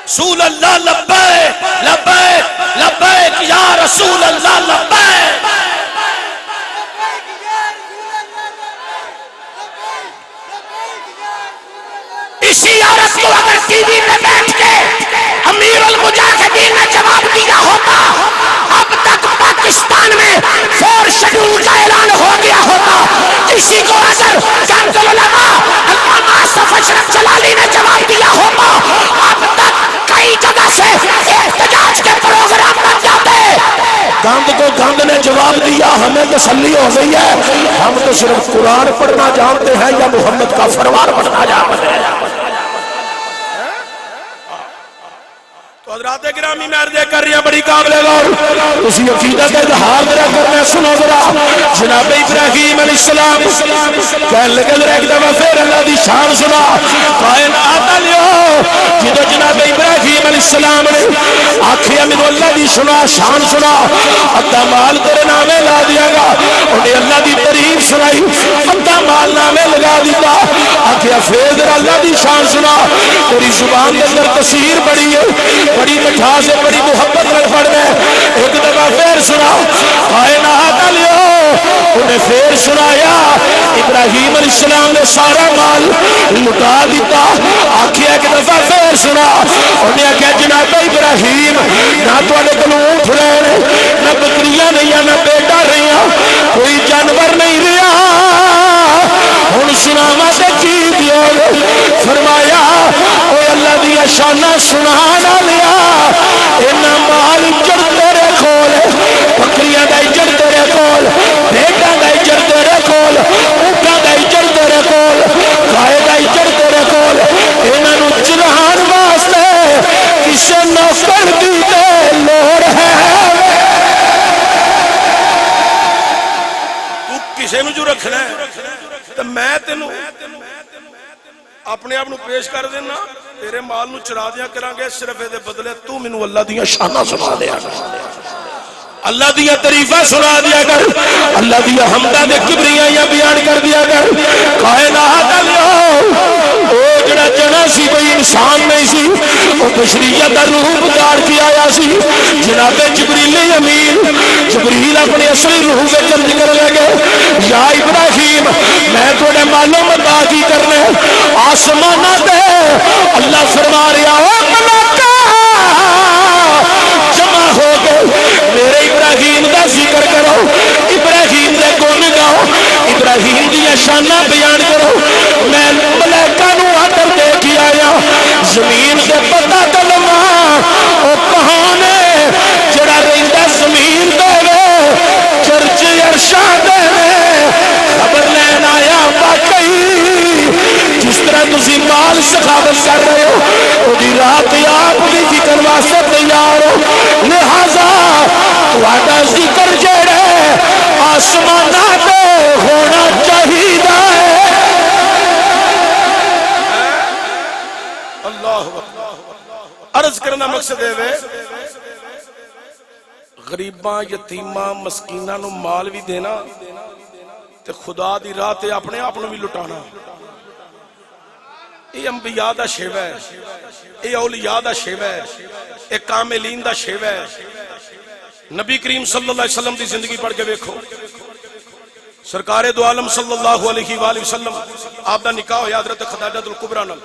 رسول اللہ، لبیک لبیک لبیک یا رسول اللہ، لبیک۔ اسی عورت کو اگر ٹی وی میں بیٹھ کے امیر المجاہدین نے جواب دیا ہوتا، اب تک پاکستان میں 4 شیڈول کا اعلان ہو گیا ہوتا۔ اسی کو اگر کنز العلماء علامہ آصف اشرف جلالی نے جواب دیا ہوتا، اب تک کئی جگہ سے احتجاج کے پروگرام بن جاتے۔ گند کو گند نے جواب دیا، ہمیں تسلی ہو گئی ہے، ہم تو صرف قرآن پڑھنا جانتے ہیں یا محمد کا فرمان پڑھنا جانتے ہیں۔ تو حضرات گرامی میں عرض کر رہی ہیں بڑی قابل غور، اسی عقیدت کا اظہار ذرا کرنا سنو ذرا۔ جناب ابراہیم علیہ السلام کہنے لگے ذرا ایک دفعہ پھر اللہ دی شان سنا، کائنات لیو جدو جناب ابراہیم علیہ السلام نے آخیا مینوں اللہ دی سنا شان سنا، ادھا مال تیرے نامے لا دیا گا، انہیں اللہ دی تعریف سنائی، ادھا مال نامے لگا دیتا، آخیا پھر ذرا اللہ دی شان سنا، تیری زبان کے اندر تصویر بڑی ہے، بڑی مٹھاس سے بڑی محبت میں پڑھنا ہے، ایک دفعہ پھر سنا، کائنات لیو انہیں پھر سنایا، ابراہیم علیہ السلام نے سارا مال لٹا دیتا، آخیا ایک دفعہ پھر سنا، انہیں آخیا جناب ابراہیم نہ تواڈے کول اونٹ رہے نہ بکریاں نہیں نہ بیٹا رہی کوئی جانور نہیں رہا، ہن سناواں تے کی دیو گے؟ فرمایا اوے اللہ دی شاناں سنانا لیا، اینا مال اجڑ تیرے کول، بکریاں دا اجڑ تیرے کول، بیٹاں دا اجڑ تیرے کول، اونٹاں دا اجڑ تیرے کول، گائے دا اجڑ تیرے کول، انہاں نوں چلاہن واسطے کسے نوکر دی تے لوڑ ہے۔ تو کسے نوں جو رکھنا ہے تے میں تینوں اپنے آپ پیش کر دینا، تیرے مال نو چرا دیا کران گے، صرف دے بدلے تو مینوں اللہ دیاں شاناں سنا دیا کر، اللہ دیاں تعریفاں سنا دیا کر، اللہ دیاں حمداں دے کبریاں بیان کر دیا کر۔ کائنات لیو او جڑا جنا سی کوئی انسان نہیں سی، او بشریت دا روح دار کے آیا سی، جناب جبریل امین جبریل اپنی اصلی روح وچ درج کر لگے، یا ابراہیم میں تھوڑے معلوم بتا کی کرنے آسمانہ دے اللہ فرما رہا ہو ملاکہ جمع ہو گئے، میرے ابراہیم دا ذکر کرو، ابراہیم دے گن گاؤ، ابراہیم دی شاناں بیان کرو، میں ملائکہ نو آدر دے کے آیا، زمین سے پتہ کلمہ او کہانے جڑا رہندا زمین دے چرچ ارشاں دے خبر لین آیا، واقعی جس طرح تسی مال سخاوت کر رہے ہو وہ رات آپ بھی فکر واسطے تیار ہو، لہذا تہاڈا ذکر جڑا آسماناں تے ہونا چاہیدا ہے۔ اللہ عرض کرنا مقصد ہے غریباں یتیماں مسکیناں نو مال بھی دینا تے خدا دی راہ تے اپنے آپ نو بھی لٹانا، یہ انبیاء دا شیوہ ہے، یہ اولیاء دا شیوہ ہے، یہ کاملین دا شیوہ ہے۔ نبی کریم صلی اللہ علیہ وسلم دی زندگی پڑھ کے دیکھو، سرکار دو عالم صلی اللہ علیہ وآلہ وسلم آپ دا نکاح ہویا حضرت خدیجہ الکبریٰ نال،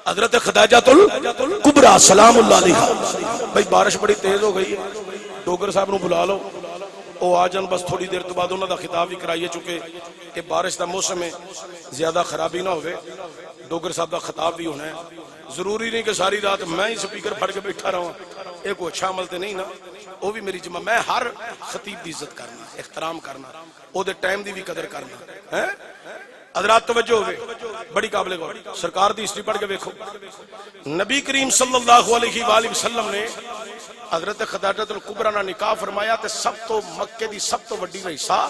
حضرت خدیجہ الکبریٰ سلام اللہ علیہ۔ بھئی بارش بڑی تیز ہو گئی ہے، ڈوگر صاحب نو بلا لو، او آ جان بس تھوڑی دیر تو بعد انہوں دا خطاب بھی کرائیے، چونکہ کہ بارش دا موسم ہے زیادہ خرابی نہ ہوئے، ڈوگر صاحب دا خطاب بھی ہونا ہے، ضروری نہیں کہ ساری رات میں ہی سپیکر پھڑ کے بیٹھا رہا ہوں، ایک وہ اچھا عمل تے نہیں نا، وہ بھی میری جمع، میں ہر خطیب دی عزت کرنا، احترام کرنا، او دے ٹائم دی بھی قدر کرنا۔ حضرات توجہ ہوئے بڑی قابل غور، سرکار دی ہسٹری پڑھ کے دیکھو، نبی کریم صلی اللہ علیہ وآلہ وسلم نے حضرت خدیجہ الکبریٰ نال نکاح فرمایا تے سب تو مکے دی سب تو وڈی رئیسہ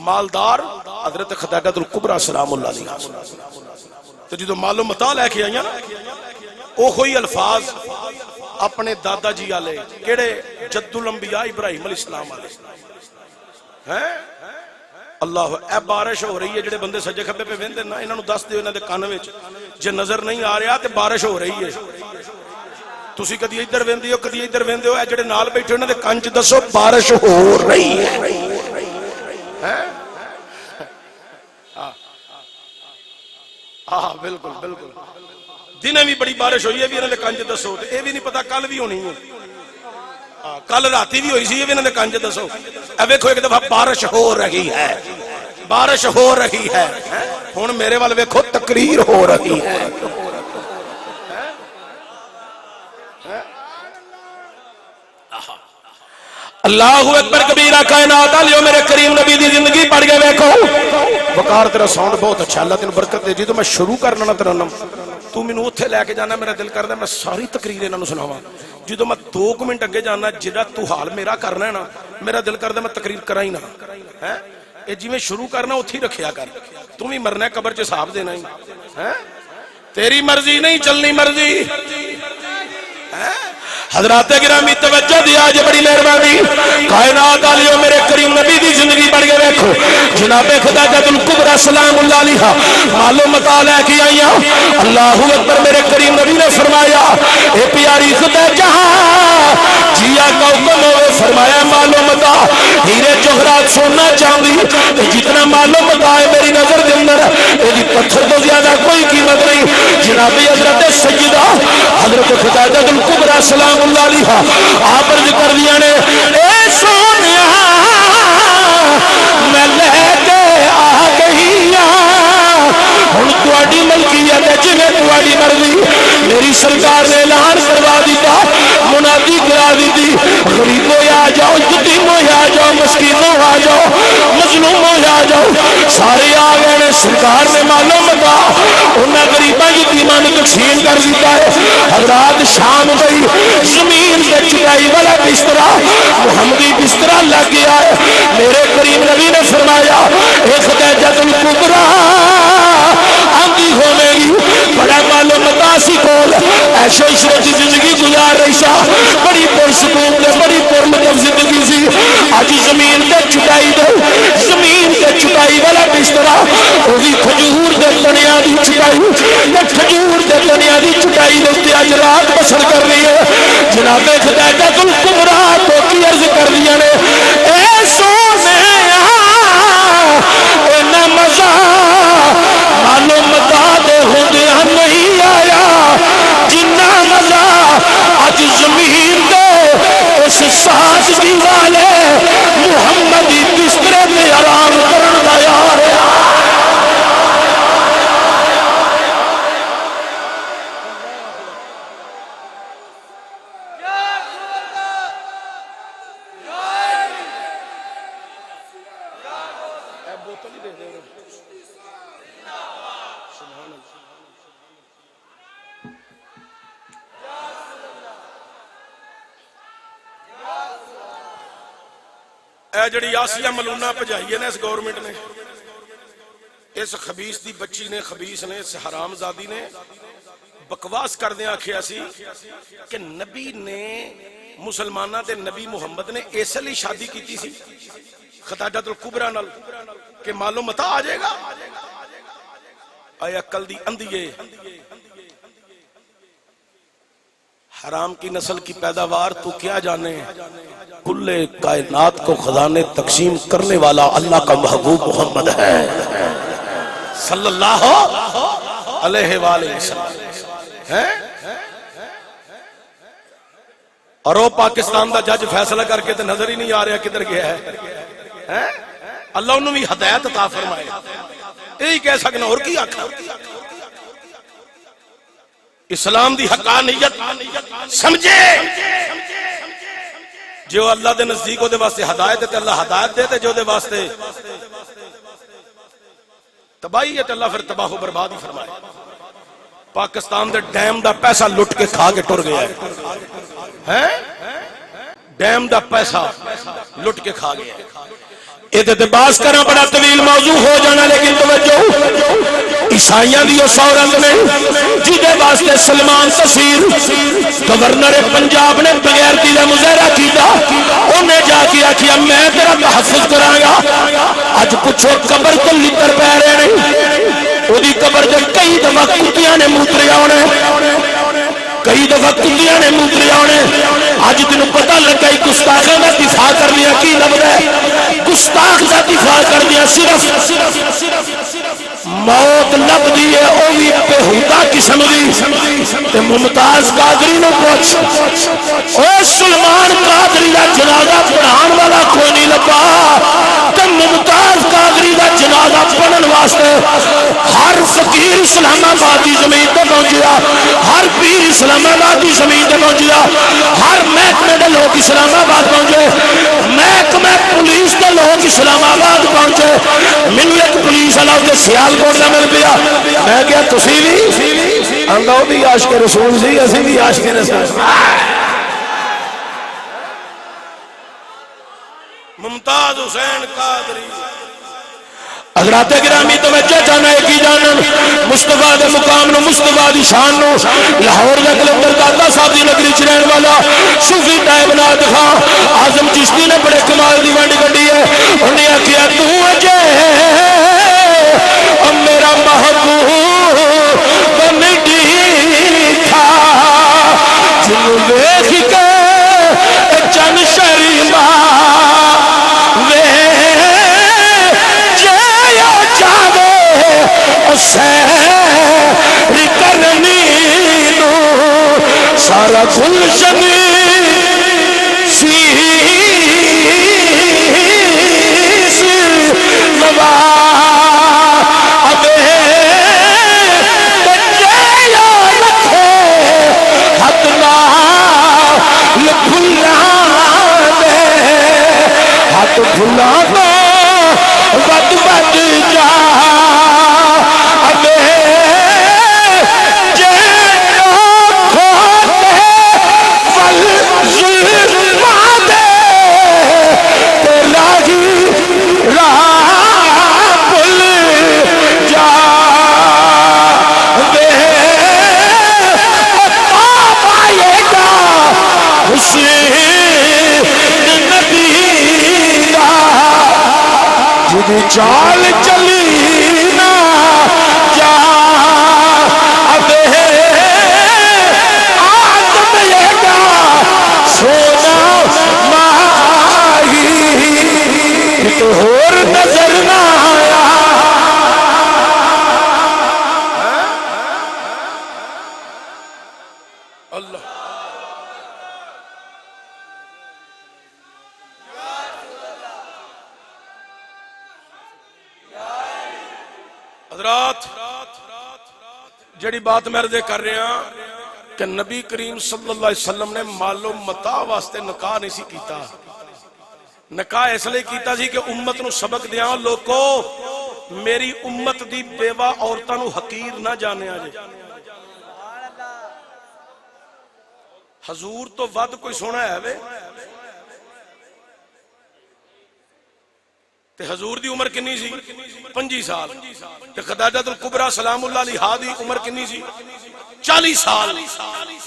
مالدار حضرت خدیجہ الکبریٰ سلام اللہ علیہ۔ تو جدو معلوم متا لے کے آئیاں او کوئی الفاظ اپنے دادا جی آلے کیڑے جد الانبیاء ابراہیم علیہ السلام آلے، اللہ اے بارش ہو رہی ہے، جڑے بندے سجے کھبے پہ ویندے نا انہاں نو دس دیو، انہاں دے کان وچ جے نظر نہیں آ رہا تے بارش ہو رہی ہے، تسی کدی ادھر ویندے ہو کدی ادھر ویندے ہو، اے جڑے نال بیٹھے انہاں دے کان وچ دسو بارش ہو رہی ہے۔ ہاں بالکل بالکل، دن بھی بڑی بارش ہوئی ہے بھی انہاں دے کان وچ دسو، تے اے بھی نہیں پتا کل بھی ہونی ہے، کل راتی بھی ہوئی سی، یہ بھی انہوں نے کانج دسو، اب ویکھو ایک دفعہ بارش ہو رہی ہے، بارش ہو رہی ہے، ہن میرے وال ویکھو تقریر ہو رہی ہے۔ اللہ اکبر کبیرہ کائنات والیو میرے کریم نبی دی زندگی پڑھ کے دیکھو. وقار تیرا ساؤنڈ بہت اچھا, اللہ تین برکت دے. جی تو میں شروع کرنا نا ترنم تو مینوں اوتھے لے کے جانا, میرا دل کردا میں ساری تقریر انہاں نوں سناواں. جدوں میں 2 منٹ اگے جانا جڑا تو حال میرا کرنا ہے نا, میرا دل کردا میں تقریر کراں ہی نہ. ہیں اے جویں شروع کرنا اوتھے رکھیا کر, تو بھی مرنا قبر چ حساب دینا ہی. ہیں تیری مرضی نہیں چلنی مرضی. حضرات گرامی توجہ دیا جی, بڑی مہربانی. کائنات والیو میرے کریم نبی دی زندگی پڑھ کے دیکھو. جناب خدیجہ الکبریٰ سلام اللہ علیہا معلوم متا لے کے آئیاں. اللہ اکبر, میرے کریم نبی نے فرمایا اے پیاری خدیجہ جیا کا حکم ہوئے, فرمایا معلوم متا ہیرے جوہرات سونا چاندی جتنا معلوم متا ہے میری نظر دے اندر یہ پتھر تو زیادہ کوئی قیمت نہیں. جناب حضرت سیدہ حضرت خدیجہ الکبریٰ سلام اللہ علیہا آپ عرض کر دیا نے اے سونیا میں لے کے آ گئی ہوں تہاڈی ملکیت ہے جویں تہاڈی مرضی. میری سرکار نے اعلان کروا دیتا, منادی کرا دیتی, غریبوں آ جاؤ, یتیموں آ جاؤ, مسکینوں آ جاؤ, مظلوموں آ جاؤ, سارے آ گئے نے. سرکار نے معلوم متا انہاں غریباں یتیماں نوں تقسیم کر دیتا ہے. حضرات شام گئی, زمین تے چٹائی والا بسترا محمدی بسترا لگ گیا ہے. میرے کریم نبی نے فرمایا اے خدیجہ الکبریٰ آندھی ہونے گی, بڑا معلوم متا سی کول ایشو عشرت کی زندگی گزار رہی سا, بڑی پرسکون تے بڑی پرمطلب زندگی سی. اج زمین تے چٹائی دے, زمین تے چٹائی والا بسترا وہ بھی کھجور دے تنیاں دی چٹائی تے کھجور دے تنیاں دی چٹائی دے تے اج رات بسر کر رہی ہے. جناب خدیجہ الکبریٰ تو کی عرض کر دیا نے اے سونے اینا مزہ معلوم متا دے ہوندیاں نہیں آیا جنہ مزہ اج زمین دے اس سادگی والے محمدی بسترے میں آرام کرن دا یار ہے. اے جڑی آسیہ ملونہ پجائی ہے نا اس گورنمنٹ نے, اس خبیث دی بچی نے, خبیث نے, اس حرام زادی نے بکواس کر دیا آکھیا سی کہ نبی نے مسلمانہ دے نبی محمد نے اس لیے شادی کیتی سی خدیجہ الکبریٰ نال کہ معلوم متا آ جائے گا. اے عقل دی اندھیے, حرام کی نسل کی پیداوار تو کیا جانے, کل کائنات کو خزانے تقسیم کرنے والا اللہ کا محبوب محمد ہے صلی اللہ علیہ وآلہ وسلم. اور وہ پاکستان دا جج فیصلہ کر کے تو نظر ہی نہیں آ رہا کدھر گیا ہے. اللہ انہوں بھی ہدایت عطا فرمائے, یہی کہہ سکنا اور کی آکھا. اسلام دی حقانیت سمجھے, جو اللہ دے نزدیک دے واسطے ہدایت ہے اللہ ہدایت دے تے جو دے واسطے تباہی ہے تے اللہ پھر تباہ و برباد ہی فرمائے. پاکستان دے ڈیم دا پیسہ لٹ کے کھا کے ٹر گیا ہے, ڈیم دا پیسہ لٹ کے کھا گیا ہے. یہ باس کرنا بڑا طویل موضوع ہو جانا, لیکن توجہ عیسائیاں دی اس عورت نے جدے واسطے سلمان تصویر گورنر پنجاب نے بغیرتی دا مظاہرہ کیتا, انہیں جا کے آکھیا میں تیرا تحفظ کراں گا. اج پوچھو قبر تو لتر پہ رہے نہیں, وہ دی قبر دے کئی دفعہ کتیاں نے موتریا ہونے, کئی دفعہ کتیاں نے موتریا ہونے. اج تینوں پتہ لگا گستاخاں دا دفاع کر لیا کی لبدا ہے, گستاخ دا دفاع کر دیا صرف موت لب دی ہے او بھی بےہودہ قسم دی. تے ممتاز قادری نو پوچھ او سلمان قادری دا جنازہ پڑھان والا کوئی نہیں لبا, تے ممتاز قادری دا جنازہ پڑھن واسطے ہر فقیر اسلام آباد کی زمین تے پہنچیا، ہر پیر اسلام آباد کی زمین تے پہنچیا، ہر محکمے دے لوگ اسلام آباد پہنچے، محکمہ پولیس دے لوگ اسلام آباد پہنچے۔ مینوں ایک پولیس والا تے سیالکوٹ دا مل پیا، میں کہیا تسی بھی اللہ بھی عاشق رسول سی، اسی بھی عاشق رسول۔ ممتاز حسین قادری حضرات گرامی توجہ چاہنا ہے کی جانن مصطفیٰ دے مقام نو، مصطفیٰ دی شان نو، لاہور دے کلندر داتا صاحب دی نگری چ رہن والا صوفی طیب ناد خان اعظم چشتی نے بڑے کمال دی ونڈ کڈی ہے، انہیں آخیا تو اجے او میرا محبوب مٹی تھا جنوں ویکھ کے چن شریما سیر کرنی نو سارا گلشن سیس نوا ابے بچے یا رکھے حد نال بھلا دے، حد بھلا دو بد بد جا چال چلی نا جا ابے آدم یہ گا سونا ماہی تو اور نظر نہ آیا۔ اللہ حضرات جڑی بات میں عرض کر رہے ہیں کہ نبی کریم صلی اللہ علیہ وسلم نے مال و متاع واسطے نکاح نہیں سی کیتا، نکاح اس لیے کیتا سی کہ امت نو سبق دیاں لوکو میری امت دی بیوہ عورتاں نو حقیر نہ جانیا جے، حضور تو ود کوئی سونا ہے وے تے حضور دی عمر کنی سی 25 سال تے خدیجہ الکبریٰ سلام اللہ علیہا دی عمر کنی سی 40 سال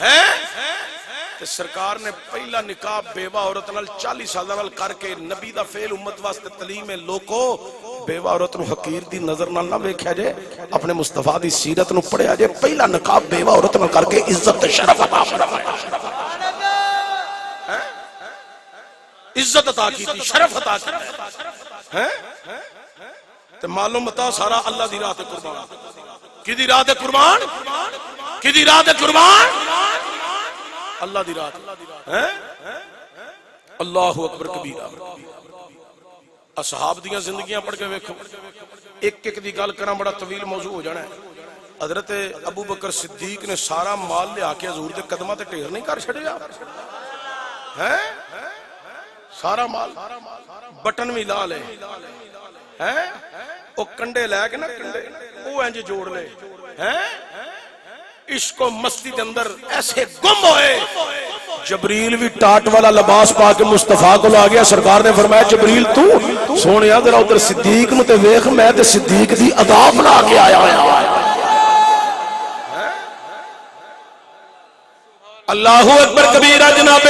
ہے تے سرکار نے پہلا نکاح بیوہ عورت نال 40 سال نال کر کے نبی دا فعل امت واسطے تعلیم ہے لوکو بیوہ عورت نو حقیر دی نظر نال نہ ویکھیا جے، اپنے مصطفیٰ دی سیرت نو پڑھیا جے، پہلا نکاح بیوہ عورت نال کر کے عزت تے شرف عطا فرمایا، عزت عطا کی تھی، شرف عطا کی تے معلوم متا سارا اللہ دی راہ تے قربان، کی دی راہ تے قربان، کی دی راہ تے قربان، اللہ دی راہ تے اللہ اکبر کبیرہ۔ اصحاب دیاں زندگیاں پڑھ کے ویکھو، ایک ایک دی گل کراں بڑا طویل موضوع ہو جانا ہے۔ حضرت ابو بکر صدیق نے سارا مال لے آ کے حضور دے قدماں تے ڈھیر نہیں کر چھڑیا ہے، سارا مال بٹن بھی لا لے ہیں، وہ کنڈے لے کے نا کنڈے وہ انج جوڑ لے ہیں، عشق و مستی کے اندر ایسے گم ہوئے، جبریل بھی ٹاٹ والا لباس پا کے مصطفیٰ کو آ گیا، سرکار نے فرمایا جبریل تو سونیا ذرا ادھر صدیق نو تے ویکھ، میں تے صدیق دی ادا بنا کے آیا ہوں۔ اللہ اکبر کبیرہ جناب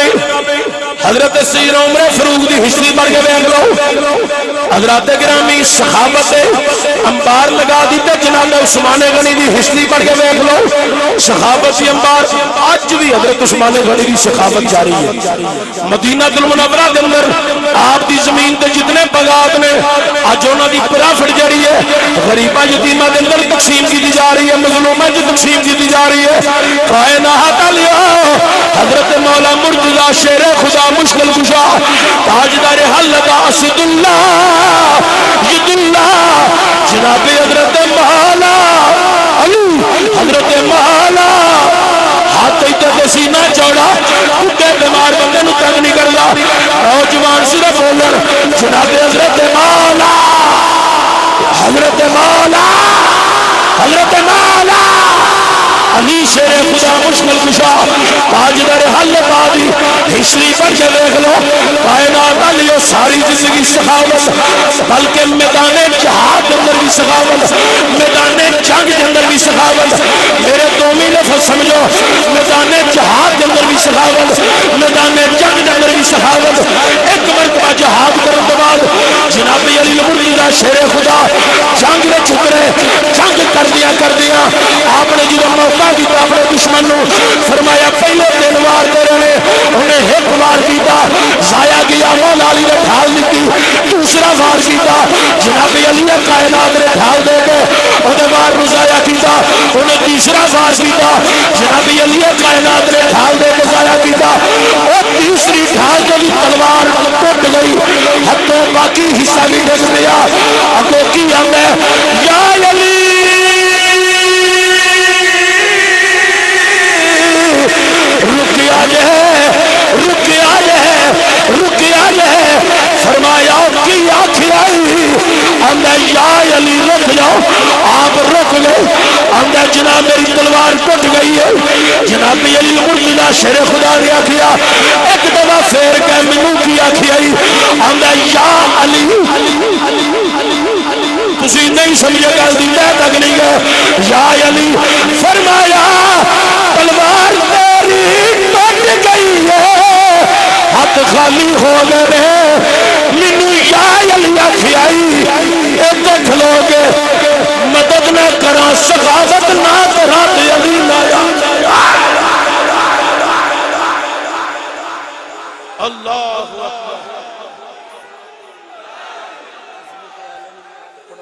حضرت سید عمر فاروق دی ہسٹری پڑھ کے دیکھ لو، حضرات گرامی صحابت انبار لگا دیتے، جناب عثمان غنی دی ہسٹری پڑھ کے دیکھ لو، صحابت دی انبار آج بھی حضرت عثمان غنی دی صحابت جاری ہے۔ مدینہ المنورہ کے اندر آپ دی زمین تے جتنے باغات نے اج انہاں دی پرافٹ جڑی ہے غریباں یتیماں دے اندر تقسیم کی جا رہی ہے، مظلوماں دی تقسیم کی جا رہی ہے۔ کائنات علیہ حضرت مولا مرتضی شیر خدا مشکل کشا تاجدار حلت اسد اللہ ید اللہ جناب حضرت مولا جناب حضرت مولا حضرت مولا حضرت مولا علی شیر خدا مشکل کشا تاجدار حل بادی ہسٹری پڑھ کے دیکھ لو کائنات علیہ ساری زندگی سخاوت بلکہ میدان جہاد اندر بھی سخاوت میدان جنگ اندر بھی سخاوت میرے دومی لفظ سمجھو میدان جہاد اندر بھی سخاوت میدان جنگ اندر بھی سخاوت ایک مرتبہ جہاد کرنے کے بعد جناب علی مرتضی شیر خدا جنگ میں چھکرے جنگ کر دیا آپ نے جو موقع کیتا اپنے دشمن نو فرمایا پہلے تین وار دے رہے انہیں ایک وار کیتا ضائع گیا مولا علی نے ڈھال دیتی دوسرا وار کیتا جناب علی کائنات نے ڈھال دے کے انہیں وار نو ضائع کیتا انہیں تیسرا وار کیتا جناب علی کائنات نے ڈھال دے کے ضائع کیتا اور تیسری ڈھال کے بھی تلوار ٹوٹ گئی ہتھوں باقی حصہ بھی ڈگ گیا اگے کی ہم ہے یا علی فرمایا کی آنکھیں آئی اندر یا علی رک جاؤ آپ رک گئے اندر جناب میری تلوار ٹوٹ گئی ہے جناب علی مرتضی شیر خدا نے آکھیا ایک دفعہ پھیر کے منو کی آنکھیں آئی اندر یا علی تسی نہیں سمجھے گا میں تک نہیں گئے یا علی فرمایا تلوار تیری ٹوٹ گئی ہے ہاتھ خالی ہو گئے مینو یا علی آکھی آئی دیکھ لو گے مدد نہ کرا سخاوت نہ کرا علی لایا اللہ اکبر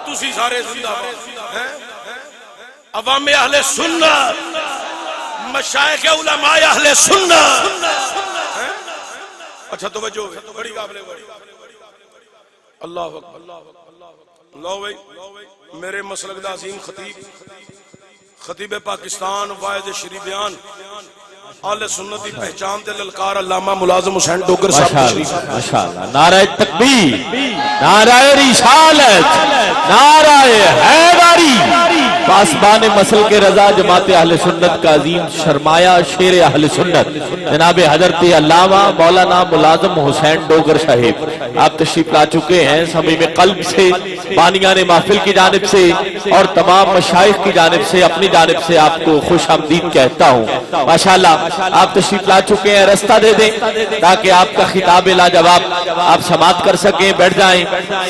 تسی سارے زندہ ہیں عوام اہل سنت مشائخ علماء اہل سنت اچھا توجہ بڑی قابل اللہ اکبر لو بھائی میرے مسلک دا عظیم خطیب پاکستان واحد شریف بیان اہل سنت کی پہچان تے للکار علامہ ملازم حسین ڈوگر صاحب تشریف ماشاءاللہ نعرہ تکبیر نعرہ رسالت نعرہ حیدری پاسبان مسل کے رضا جماعت اہل سنت کا عظیم سرمایہ شیر اہل سنت جناب حضرت علامہ مولانا ملازم حسین ڈوگر صاحب آپ تشریف لا چکے ہیں صمیم قلب سے بانیان محفل کی جانب سے اور تمام مشائخ کی جانب سے اپنی جانب سے آپ کو خوش آمدید کہتا ہوں ماشاءاللہ آپ تشریف لا چکے ہیں رستہ دے دیں تاکہ آپ کا خطاب لاجواب آپ سماعت کر سکیں بیٹھ جائیں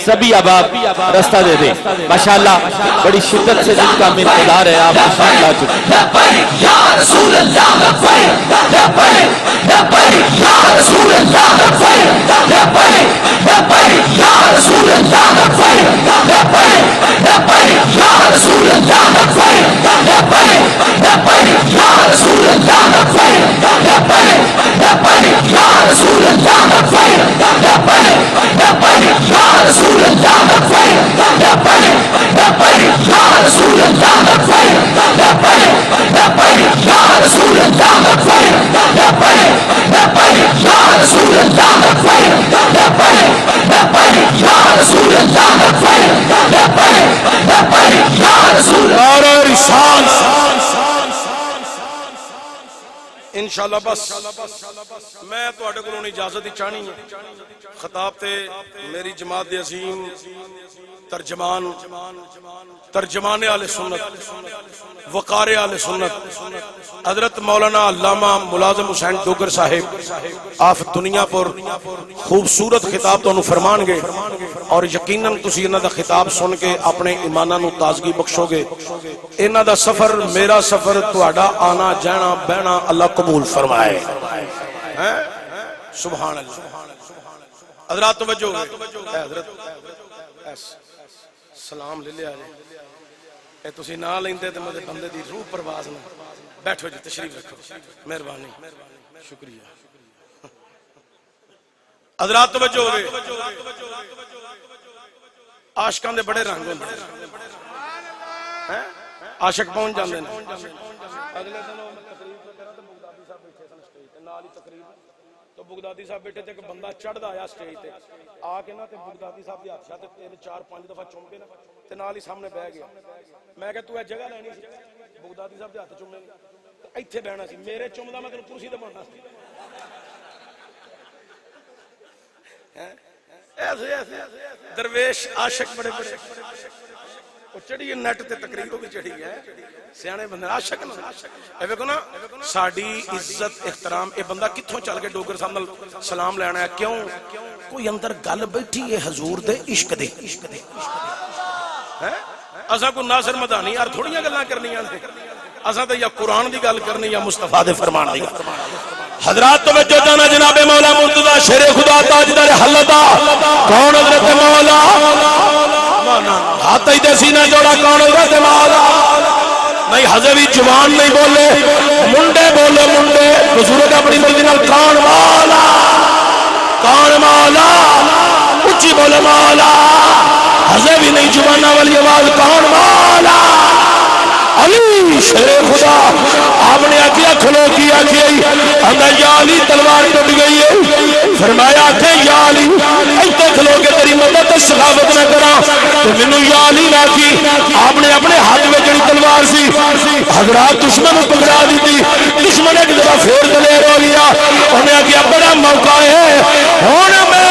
سبھی اب آپ رستہ دے دیں ماشاءاللہ بڑی شدت سے جن کا ہمیں انتظار ہے آپ تشریف لا چکے لبیک یا رسول اللہ لبیک لبیک لبیک یا رسول اللہ لبیک لبیک لبیک یا رسول اللہ لبیک لبیک لبیک یا رسول اللہ لبیک لبیک لبیک یا رسول اللہ لبیک لبیک لبیک یا رسول اللہ لبیک لبیک لبیک یا رسول اللہ لبیک لبیک لبیک یا رسول اللہ لبیک لبیک لبیک یا رسول اللہ لبیک لبیک لبیک یا رسول اللہ لبیک لبیک لبیک یا رسول اللہ لبیک لبیک لبیک یا رسول نعرہ رسالت انشاءاللہ بس میں تو اٹھے کو اجازت ہی چاہنی ہے خطاب تے میری جماعت عظیم ترجمان اہل سنت وقار اہل سنت حضرت مولانا علامہ ملازم حسین ڈوگر صاحب آپ دنیا پر خوبصورت خطاب تو انہوں فرمان گے اور یقیناً تسی انہاں دا خطاب سن کے اپنے ایماناں نو تازگی بخشو گے انہاں دا سفر میرا سفر تہاڈا آنا جانا بہنا اللہ قبول فرمائے سبحان اللہ حضرات توجہ حضرت سلام لے لیا اے تسی نہ لیندے تے مدے بندے دی روح پرواز نہ بیٹھو جی تشریف رکھو مہربانی شکریہ حضرات توجہ ہوئے عاشقاں دے بڑے رنگ ہوندے عاشق پہنچ جاندے نے اگلے دن نال ہی تقریر تو بغدادی صاحب بیٹھے تے ایک بندہ چڑھدا آیا سٹیج تے آ کے نا تے بغدادی صاحب دے ہاتھ تے 3-4-5 دفعہ چوم کے نا تے نال ہی سامنے بیٹھ گیا میں کہ تو اے جگہ لینی سی بغدادی صاحب دے ہاتھ چومے تے ایتھے بیٹھنا سی میرے چومدا میں تینوں کرسی تے بننا سی ایسے ایسے درویش عاشق بڑے بڑے وہ چڑھی نیٹ تے تقریر بھی چڑھی ہے سیانے بندے عاشق نا اے ویکھو نا ساڈی عزت احترام اے بندہ کتھوں چل کے ڈوگر صاحب نال سلام لینا ہے کیوں کوئی اندر گل بیٹھی ہے حضور دے عشق دی ہیں اساں کو ناصر مدانی یار تھوڑیاں گلاں کرنیاں نے اساں تے یا قرآن دی گل کرنی یا مصطفیٰ دے فرمان دی گل حضرات توجہ جانا جناب مولا مرتضی شیر خدا تاجدار حلتا کون حضرت مولا ہاتھ ہی دے سینہ جوڑا کون حضرت مولا نہیں حضوی جوان نہیں بولے منڈے بولے منڈے بزرگ اپنی مرضی نال کون مولا اچھی بولے مولا حضوی نہیں جوانا والی آواز کون مولا علی شیر خدا آپ نے آکھیا کھلو کی آکھیا اندر یا علی تلوار ٹوٹ گئی ہے فرمایا کہ یا علی ایتے کھلو کے تیری مدد سخاوت نہ کرا تو مینوں یا علی نہ کی آپ نے اپنے ہاتھ میں جڑی تلوار سی حضرات دشمن کو پکڑا دی تھی دشمن ایک دفعہ پھر دلیر ہو گیا انہیں آکھیا بڑا موقع ہے ہن میں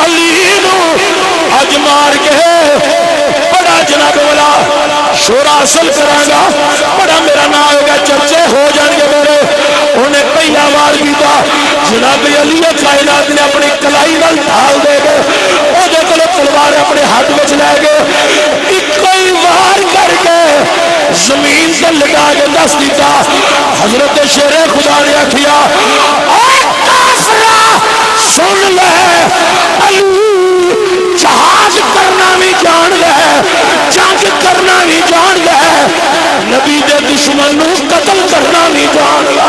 علی نو اج مار کے جناب والا شورا حاصل کراں گا بڑا میرا نام ہوگا چرچے ہو جان گے میرے انہیں پہلا وار کیتا جناب علی کائنات نے اپنی کلائی نال ڈھال دے گئے او دے کولوں تلوار اپنے ہاتھ وچ لے گئے اکو ہی وار کر کے زمین تے لگا کے دس دیتا حضرت شیر خدا نے آکھیا اے کافرا سن لے علی جہاد کرنا بھی جان لے جنگ کرنا بھی جان لے نبی دے دشمن نو قتل کرنا بھی جان لے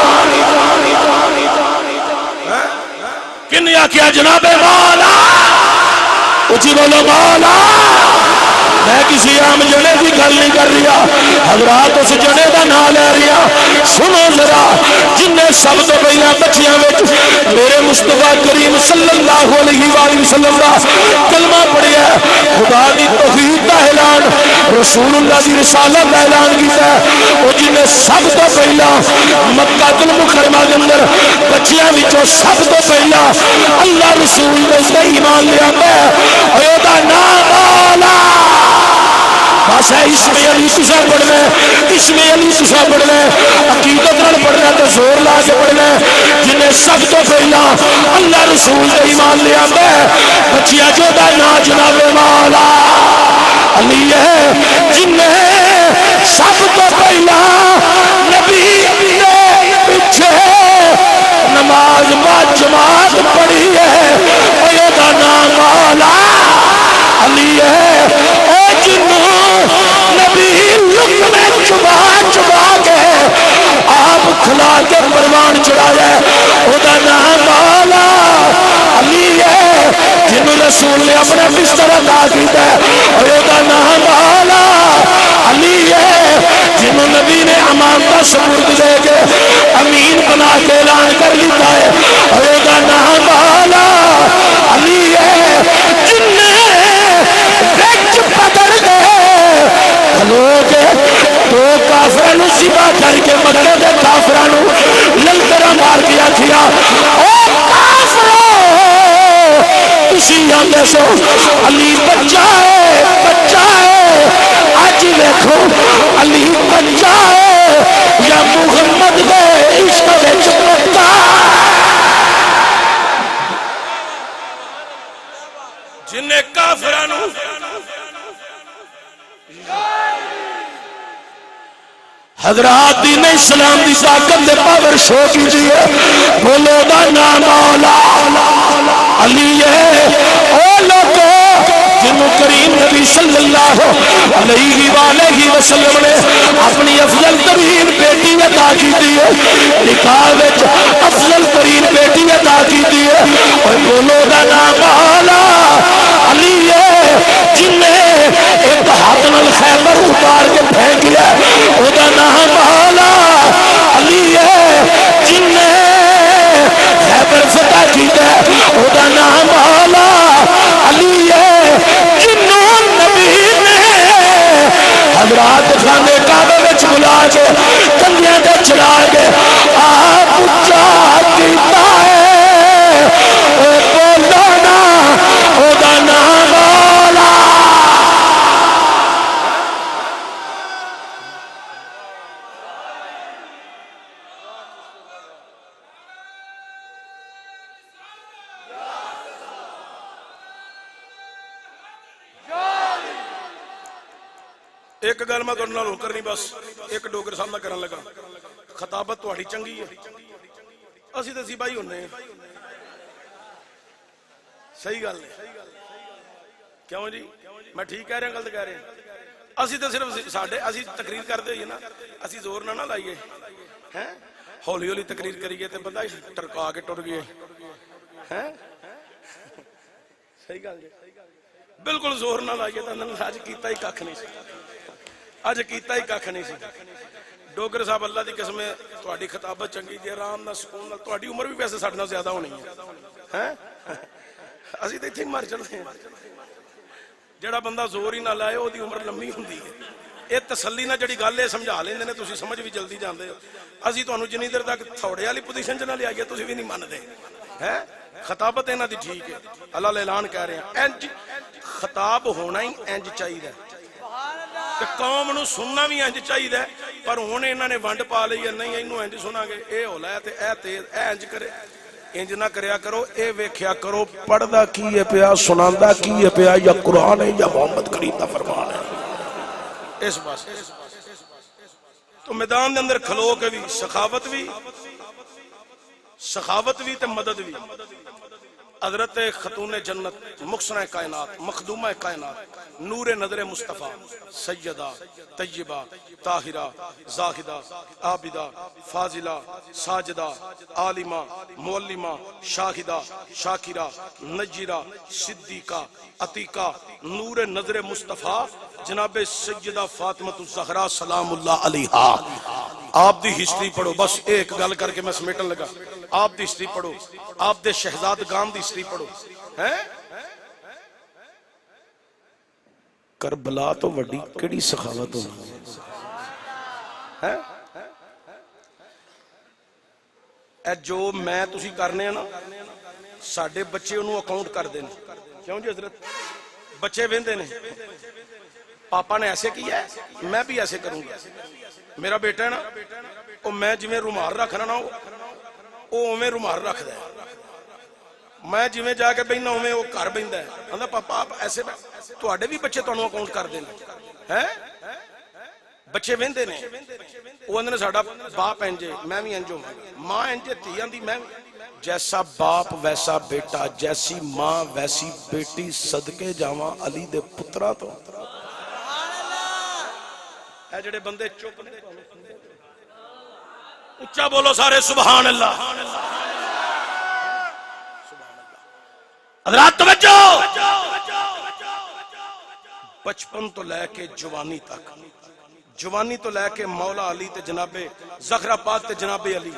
کن آکھیا جناب مولا اچھی بولو مولا میں کسی عام جنے کی گل نہیں کر رہا حضرات اس جنے کا نام لے رہا سنو ذرا جن سب تو پہلا بچیاں میرے مصطفیٰ کریم صلی اللہ علیہ وآلہ وسلم کا کلمہ پڑھیا خدا کی توحید کا اعلان رسول اللہ کی رسالت کا اعلان کیا وہ جن سب تو پہلا مکہ المکرمہ کے اندر بچیاں سب تو پہلا اللہ رسول نے ایمان لیا ہے نام مولا بس ہے اس میں علی تسا پڑھنا اس میں علی تسا پڑھنا عقیدت نال پڑھنا تو زور لا کے پڑھنا جنہیں سب تو پہلا اللہ رسول نے ایمان لیا ہے بچیا جو دا نام جناب مولا علی ہے جنہیں سب تو پہلا نبی نے پیچھے نماز با جماعت پڑھی ہے وہ دا نام مولا علی ہے اے جنوں نبی لک میں چبا کے آپ کھلا کے پروان چڑھایا او دا نام مولا علی ہے جنوں رسول نے اپنا بستر عطا کیتا ہے او دا نام مولا علی ہے جنوں نبی نے امان کا سبوت دے کے امین بنا کے اعلان کر لیتا ہے او دا نام مولا علی ہے لوگ تو کافرانو سبا کر کے مدد دے کافرانو للکرہ مار دیا تھیا او کافرو اسی آنے سو علی بچہ ہے آج دیکھو علی بچہ ہے یا محمد دے عشق دے چپتا جنہیں کافرانو حضرات دین اسلام دی طاقت دے پاور شو کیجئے بولو دا نام مولا علی ہے او لوگو جنہوں کریم نبی صلی اللہ علیہ وآلہ وسلم نے اپنی افضل ترین بیٹی عطا کی دیئے نکاح وچ افضل ترین بیٹی عطا کی دیئے اور بولو دا نام مولا علی ہے جنہیں ایک ہاتھ نال خیبر اتار کے پھینک لیا او دا نام مولا علی ہے ایک گل میں تہاڈے نال ہو کرنی بس ایک ڈوگر صاحب میں کرن لگا خطابت تہاڈی چنگی ہے اسی تے سی بھائی ہونے صحیح گل ہے کیوں جی میں ٹھیک کہہ رہا غلط کہہ رہا اسی تے صرف ساڈے اسی تقریر کردے ہوئے نا اسی زور نہ لائیے ہیں ہولی ہولی تقریر کریے تے بندہ ٹرکا کے ٹر گئے ہیں صحیح گل جی بالکل زور نہ لائیے تے اج کیتا ہی کھ نہیں سی اج کیتا ہی کھ نہیں سی ڈوگر صاحب اللہ دی قسم ہے تہاڈی خطابت چنگی جی آرام نال سکون نال تہاڈی عمر بھی ویسے ساڈے نال زیادہ ہونی ہے ہیں اسی تے ایتھے مر چلدے ہیں جڑا بندہ زور ہی نہ لائے وہ دی عمر لمبی ہوندی ہے یہ تسلی نہ جڑی گل ہے سمجھا لیندے نے تسی سمجھ بھی جلدی جاندے ہو اسی تانوں جنی دیر تک تھوڑے والی پوزیشن چ نہ لے آئیے تسی بھی نہیں مندے ہیں خطابت انہاں دی ٹھیک ہے اللہ اعلان کہہ رہے ہیں انج خطاب ہونا ہی انج چاہیے کہ قوم نو سننا بھی انج چاہیے پر ہن انہاں نے ونڈ پا لئی ہے نہیں اینوں انج سنا گے اے ہولا ہے تے اے تیز اے انج کرے انج نہ کریا کرو اے ویکھیا کرو پڑھدا کی ہے پیا سناندا کی ہے پیا یا قرآن ہے یا محمد کریم دا فرمان ہے اس بات تو میدان دے اندر کھلو کے بھی سخاوت بھی تے مدد بھی حضرت خاتون جنت مخصنہ کائنات مخدومہ کائنات نور نظر مصطفیٰ سیدہ طیبہ طاہرہ زاہدہ عابدہ فاضلہ ساجدہ عالمہ معلمہ شاہدہ شاکرہ نجیرہ صدیقہ عتیقہ نور نظر مصطفیٰ جناب سیدہ فاطمہ الزہرا سلام اللہ علیہا آپ دی ہسٹری پڑھو بس ایک گل کر کے میں سمیٹن لگا آپ دی ہسٹری پڑھو آپ دے شہزادگان دی ہسٹری پڑھو کربلا تو وڈی کیڑی سخاوت ہو اے جو میں تسی کرنے ہیں نا ساڑھے بچے انہوں اکاؤنٹ کر دینے کیوں جی حضرت بچے ویندے نے پاپا نے ایسے کیا ہے میں بھی ایسے کروں گا میرا بیٹا ہے نا وہ میں جویں رومال رکھنا نا وہ اویں رومال رکھ دے میں جویں جا کے بہنا اویں وہ گھر بہندا ہے کہندا پاپا آپ ایسے تواڈے بھی بچے تانوں اکاؤنٹ کر دین ہیں بچے ویندے نے وہ اندر ساڈا باپ انجے میں بھی انج ہوں ماں انجے تھی آندی میں جیسا باپ ویسا بیٹا جیسی ماں ویسی بیٹی صدقے جاواں علی دے پترا تو اے جڑے بندے چپ نے اچھا بولو سارے سبحان اللہ حضرات توجہ بچپن تو لے کے جوانی تک جوانی تو لے کے مولا علی تے جناب زہرا پاک تے جناب علی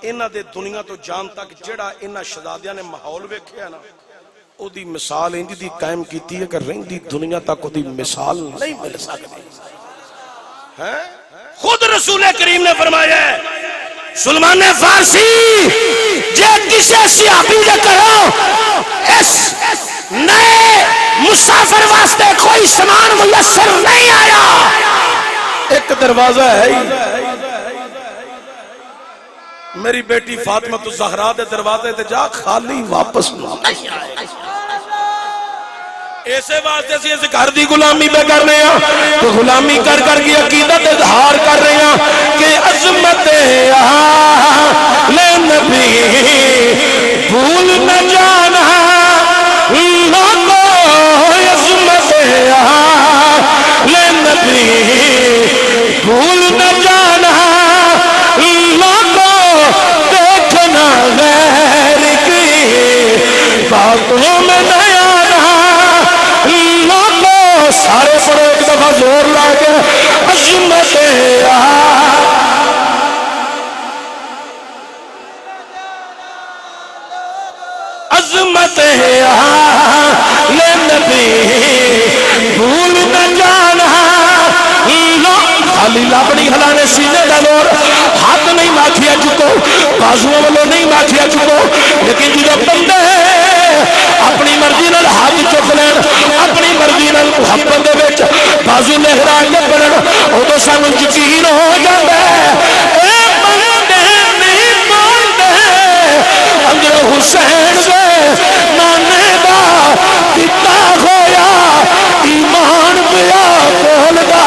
انہاں دے دنیا تو جان تک جڑا انہاں شہزادیاں نے ماحول ویکھیا نا او دی مثال انج دی قائم کیتی ہے کہ رہندی دنیا تک او دی مثال نہیں مل سکتی خود رسول کریم نے فرمایا ہے سلمان فارسی جے کسے صحابی دے کرو اس نئے مسافر واسطے کوئی سامان میسر نہیں آیا ایک دروازہ ہے ہی میری بیٹی فاطمہ الزہرا دے دروازے تے جا خالی واپس نہیں آئے ایسے واسطے سے اس گھر دی غلامی پہ کر رہے ہیں تو غلامی کر کر کی عقیدت اظہار کر رہے ہیں کہ عظمت اہل نبی بھول نہ جانا لوگوں عظمت اہل نبی بھول نہ جانا لوگوں دیکھنا غیر کی باتوں میں نیا سارے پڑھو ایک دفعہ زور لا کے عظمت عظمت نبی بھول نہ جانا خالی لابڑی ہلانے سینے دا دور ہاتھ نہیں ماتھیا چکو بازووں والوں نہیں ماتھیا چکو لیکن جو بندے اپنی مرضی نال ہاتھ چک لین اپنی مرضی نال محبت دے وچ بازو لہرا کے پڑھن اودوں سانوں یقین ہو جاندا ہے اے بندے نہیں مانتے اندر حسین دے نانے دا دتا ہویا ایمان پیا بولدا